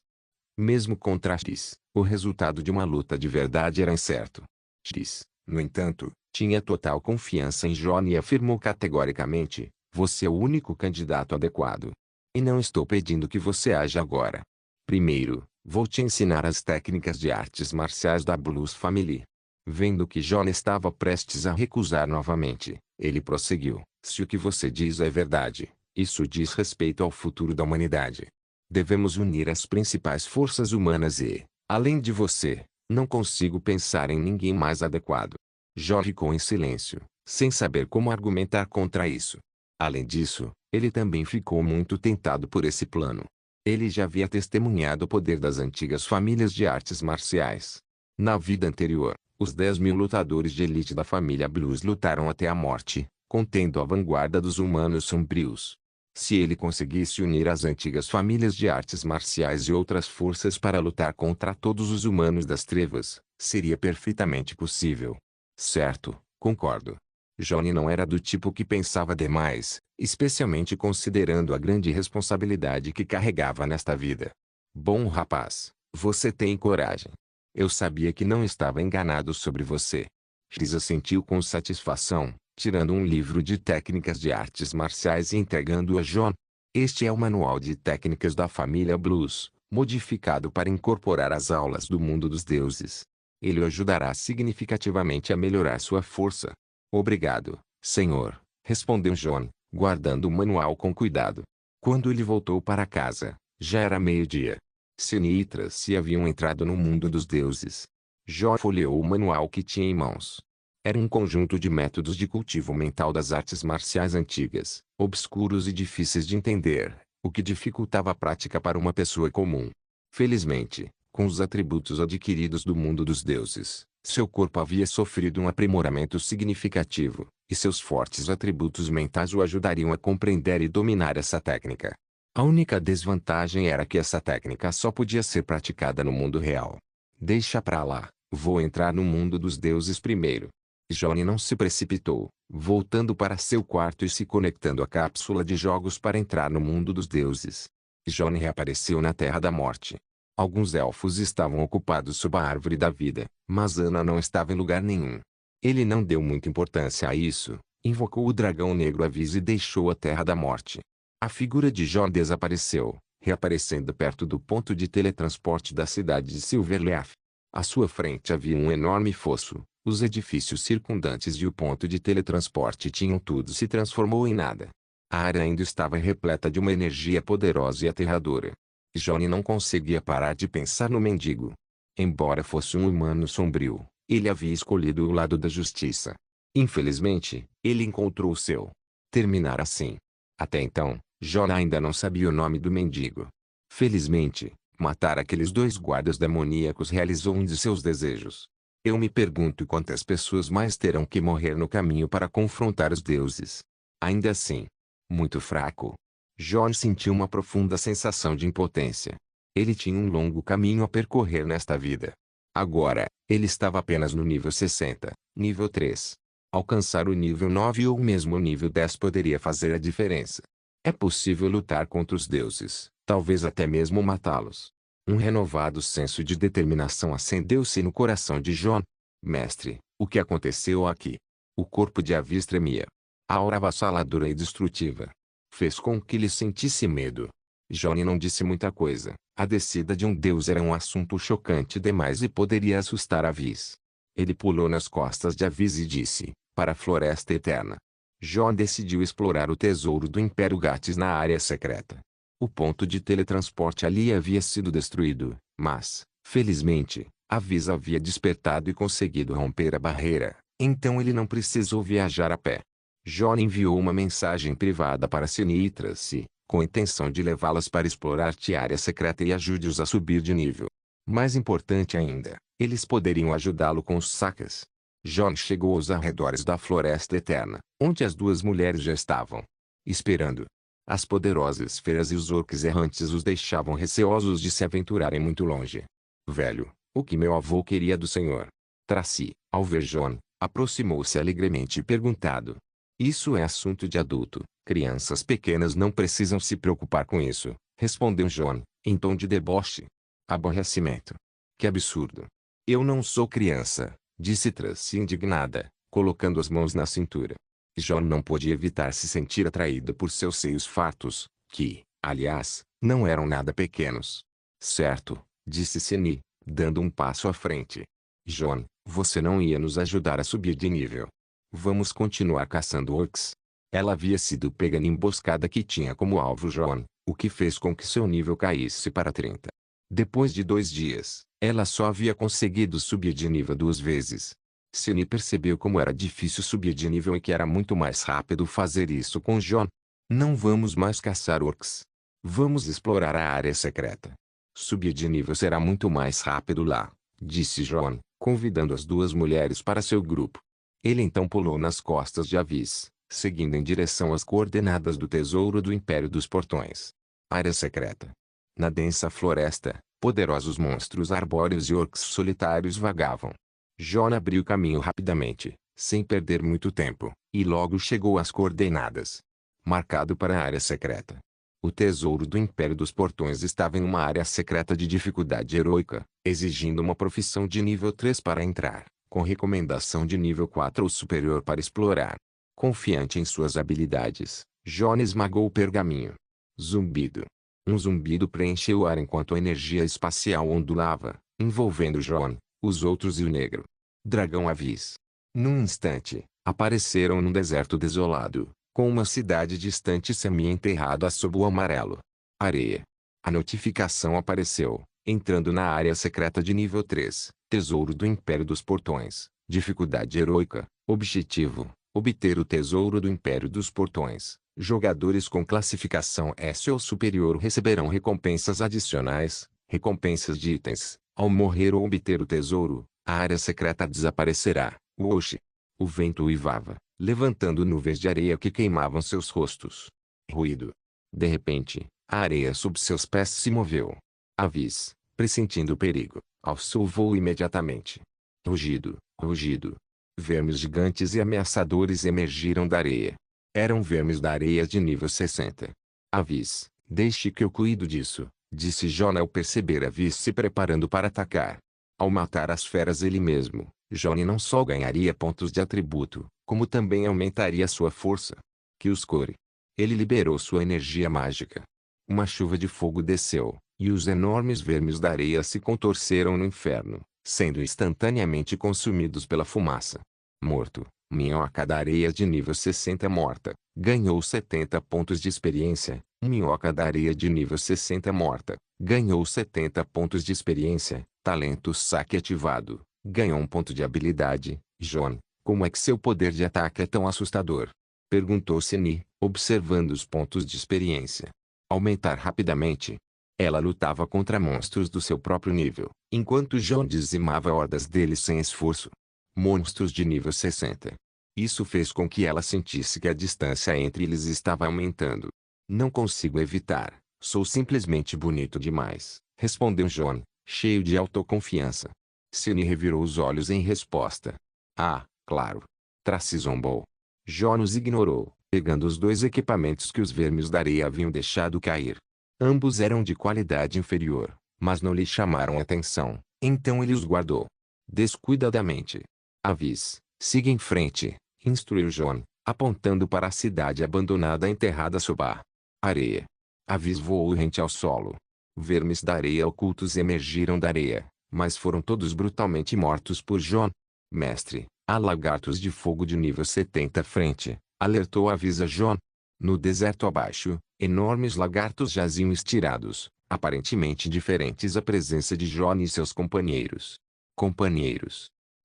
Mesmo contra X, o resultado de uma luta de verdade era incerto. X, no entanto, tinha total confiança em John e afirmou categoricamente, você é o único candidato adequado. E não estou pedindo que você haja agora. Primeiro, vou te ensinar as técnicas de artes marciais da Blues Family. Vendo que John estava prestes a recusar novamente, ele prosseguiu, se o que você diz é verdade, isso diz respeito ao futuro da humanidade. Devemos unir as principais forças humanas e, além de você, não consigo pensar em ninguém mais adequado. John ficou em silêncio, sem saber como argumentar contra isso. Além disso, ele também ficou muito tentado por esse plano. Ele já havia testemunhado o poder das antigas famílias de artes marciais. Na vida anterior, os 10.000 lutadores de elite da família Blues lutaram até a morte, contendo a vanguarda dos humanos sombrios. Se ele conseguisse unir as antigas famílias de artes marciais e outras forças para lutar contra todos os humanos das trevas, seria perfeitamente possível. Certo, concordo. Johnny não era do tipo que pensava demais, especialmente considerando a grande responsabilidade que carregava nesta vida. Bom rapaz, você tem coragem. Eu sabia que não estava enganado sobre você. X assentiu com satisfação, tirando um livro de técnicas de artes marciais e entregando-o a John. Este é o manual de técnicas da família Blues, modificado para incorporar as aulas do mundo dos deuses. Ele o ajudará significativamente a melhorar sua força. Obrigado, senhor, respondeu John, guardando o manual com cuidado. Quando ele voltou para casa, já era meio-dia. Cine e Tracy haviam entrado no mundo dos deuses. John folheou o manual que tinha em mãos. Era um conjunto de métodos de cultivo mental das artes marciais antigas, obscuros e difíceis de entender, o que dificultava a prática para uma pessoa comum. Felizmente, com os atributos adquiridos do mundo dos deuses, seu corpo havia sofrido um aprimoramento significativo, e seus fortes atributos mentais o ajudariam a compreender e dominar essa técnica. A única desvantagem era que essa técnica só podia ser praticada no mundo real. Deixa pra lá, vou entrar no mundo dos deuses primeiro. Johnny não se precipitou, voltando para seu quarto e se conectando à cápsula de jogos para entrar no mundo dos deuses. Johnny reapareceu na Terra da Morte. Alguns elfos estavam ocupados sob a árvore da vida, mas Ana não estava em lugar nenhum. Ele não deu muita importância a isso, invocou o dragão negro Avis e deixou a Terra da Morte. A figura de John desapareceu, reaparecendo perto do ponto de teletransporte da cidade de Silverleaf. À sua frente havia um enorme fosso, os edifícios circundantes e o ponto de teletransporte tinham tudo se transformou em nada. A área ainda estava repleta de uma energia poderosa e aterradora. Johnny não conseguia parar de pensar no mendigo. Embora fosse um humano sombrio, ele havia escolhido o lado da justiça. Infelizmente, ele encontrou o seu. Terminar assim. Até então, John ainda não sabia o nome do mendigo. Felizmente, matar aqueles dois guardas demoníacos realizou um de seus desejos. Eu me pergunto quantas pessoas mais terão que morrer no caminho para confrontar os deuses. Ainda assim, muito fraco. John sentiu uma profunda sensação de impotência. Ele tinha um longo caminho a percorrer nesta vida. Agora, ele estava apenas no nível 60, nível 3. Alcançar o nível 9 ou mesmo o nível 10 poderia fazer a diferença. É possível lutar contra os deuses, talvez até mesmo matá-los. Um renovado senso de determinação acendeu-se no coração de John. Mestre, o que aconteceu aqui? O corpo de Avis tremia. A aura avassaladora e destrutiva fez com que ele sentisse medo. Johnny não disse muita coisa, A descida de um deus era um assunto chocante demais e poderia assustar Avis. Ele pulou nas costas de Avis e disse, para a Floresta Eterna. Jon decidiu explorar o tesouro do Império Gatis na área secreta. O ponto de teletransporte ali havia sido destruído, mas, felizmente, Avis havia despertado e conseguido romper a barreira, então ele não precisou viajar a pé. Jon enviou uma mensagem privada para Cini e Tracy, com a intenção de levá-las para explorar a área secreta e ajude-os a subir de nível. Mais importante ainda, eles poderiam ajudá-lo com os sacas. Jon chegou aos arredores da Floresta Eterna, onde as duas mulheres já estavam esperando. As poderosas feras e os orques errantes os deixavam receosos de se aventurarem muito longe. Velho, o que meu avô queria do senhor? Tracy, ao ver Jon, aproximou-se alegremente e perguntado. Isso é assunto de adulto, crianças pequenas não precisam se preocupar com isso, respondeu Jon, em tom de deboche. Aborrecimento. Que absurdo. Eu não sou criança, disse Tracy indignada, colocando as mãos na cintura. Jon não pôde evitar se sentir atraído por seus seios fartos, que, aliás, não eram nada pequenos. Certo, disse Cini, dando um passo à frente. Jon, você não ia nos ajudar a subir de nível. Vamos continuar caçando orcs. Ela havia sido pega na emboscada que tinha como alvo Jon, o que fez com que seu nível caísse para 30. Depois de 2 dias, ela só havia conseguido subir de nível 2 vezes. Cini percebeu como era difícil subir de nível e que era muito mais rápido fazer isso com Jon. Não vamos mais caçar orcs. Vamos explorar a área secreta. Subir de nível será muito mais rápido lá, disse Jon, convidando as duas mulheres para seu grupo. Ele então pulou nas costas de Avis, seguindo em direção às coordenadas do tesouro do Império dos Portões. Área secreta. Na densa floresta, poderosos monstros arbóreos e orcs solitários vagavam. Jon abriu caminho rapidamente, sem perder muito tempo, e logo chegou às coordenadas. Marcado para a área secreta. O tesouro do Império dos Portões estava em uma área secreta de dificuldade heroica, exigindo uma profissão de nível 3 para entrar, com recomendação de nível 4 ou superior para explorar. Confiante em suas habilidades, Jon esmagou o pergaminho. Zumbido. Um zumbido preencheu o ar enquanto a energia espacial ondulava, envolvendo Jon, os outros e o negro dragão Avis. Num instante, apareceram num deserto desolado, com uma cidade distante semi-enterrada sob o amarelo areia. A notificação apareceu, entrando na área secreta de nível 3, Tesouro do Império dos Portões, dificuldade heroica, objetivo, obter o Tesouro do Império dos Portões. Jogadores com classificação S ou superior receberão recompensas adicionais, recompensas de itens. Ao morrer ou obter o tesouro, a área secreta desaparecerá. Wosh. O vento uivava, levantando nuvens de areia que queimavam seus rostos. Ruído. De repente, a areia sob seus pés se moveu. Avis, pressentindo o perigo, alçou o voo imediatamente. Rugido, rugido. Vermes gigantes e ameaçadores emergiram da areia. Eram vermes da areia de nível 60. Avis, deixe que eu cuido disso, disse Jon ao perceber Avis se preparando para atacar. Ao matar as feras ele mesmo, Jon não só ganharia pontos de atributo, como também aumentaria sua força. Que os core. Ele liberou sua energia mágica. Uma chuva de fogo desceu, e os enormes vermes da areia se contorceram no inferno, sendo instantaneamente consumidos pela fumaça. Morto. Minhoca da areia de nível 60 morta, ganhou 70 pontos de experiência. Minhoca da areia de nível 60 morta, ganhou 70 pontos de experiência. Talento saque ativado, ganhou 1 ponto de habilidade. Jon, como é que seu poder de ataque é tão assustador? Perguntou Cini, observando os pontos de experiência. Aumentar rapidamente. Ela lutava contra monstros do seu próprio nível, enquanto Jon dizimava hordas deles sem esforço. Monstros de nível 60. Isso fez com que ela sentisse que a distância entre eles estava aumentando. Não consigo evitar, sou simplesmente bonito demais, respondeu Jon, cheio de autoconfiança. Cini revirou os olhos em resposta. Ah, claro. Tracy zombou. Jon os ignorou, pegando os 2 equipamentos que os vermes da areia haviam deixado cair. Ambos eram de qualidade inferior, mas não lhe chamaram atenção, então ele os guardou. Descuidadamente. Avis, siga em frente, instruiu Jon, apontando para a cidade abandonada enterrada sob a areia. Avis voou rente ao solo. Vermes da areia ocultos emergiram da areia, mas foram todos brutalmente mortos por John. Mestre, há lagartos de fogo de nível 70 à frente, alertou avisa John. No deserto abaixo, enormes lagartos jaziam estirados, aparentemente indiferentes à presença de John e seus companheiros.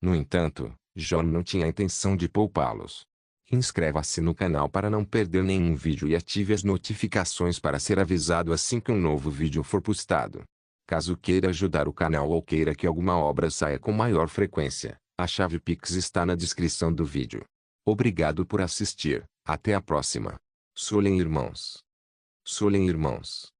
No entanto, John não tinha a intenção de poupá-los. Inscreva-se no canal para não perder nenhum vídeo e ative as notificações para ser avisado assim que um novo vídeo for postado. Caso queira ajudar o canal ou queira que alguma obra saia com maior frequência, a chave Pix está na descrição do vídeo. Obrigado por assistir, até a próxima. Solem irmãos.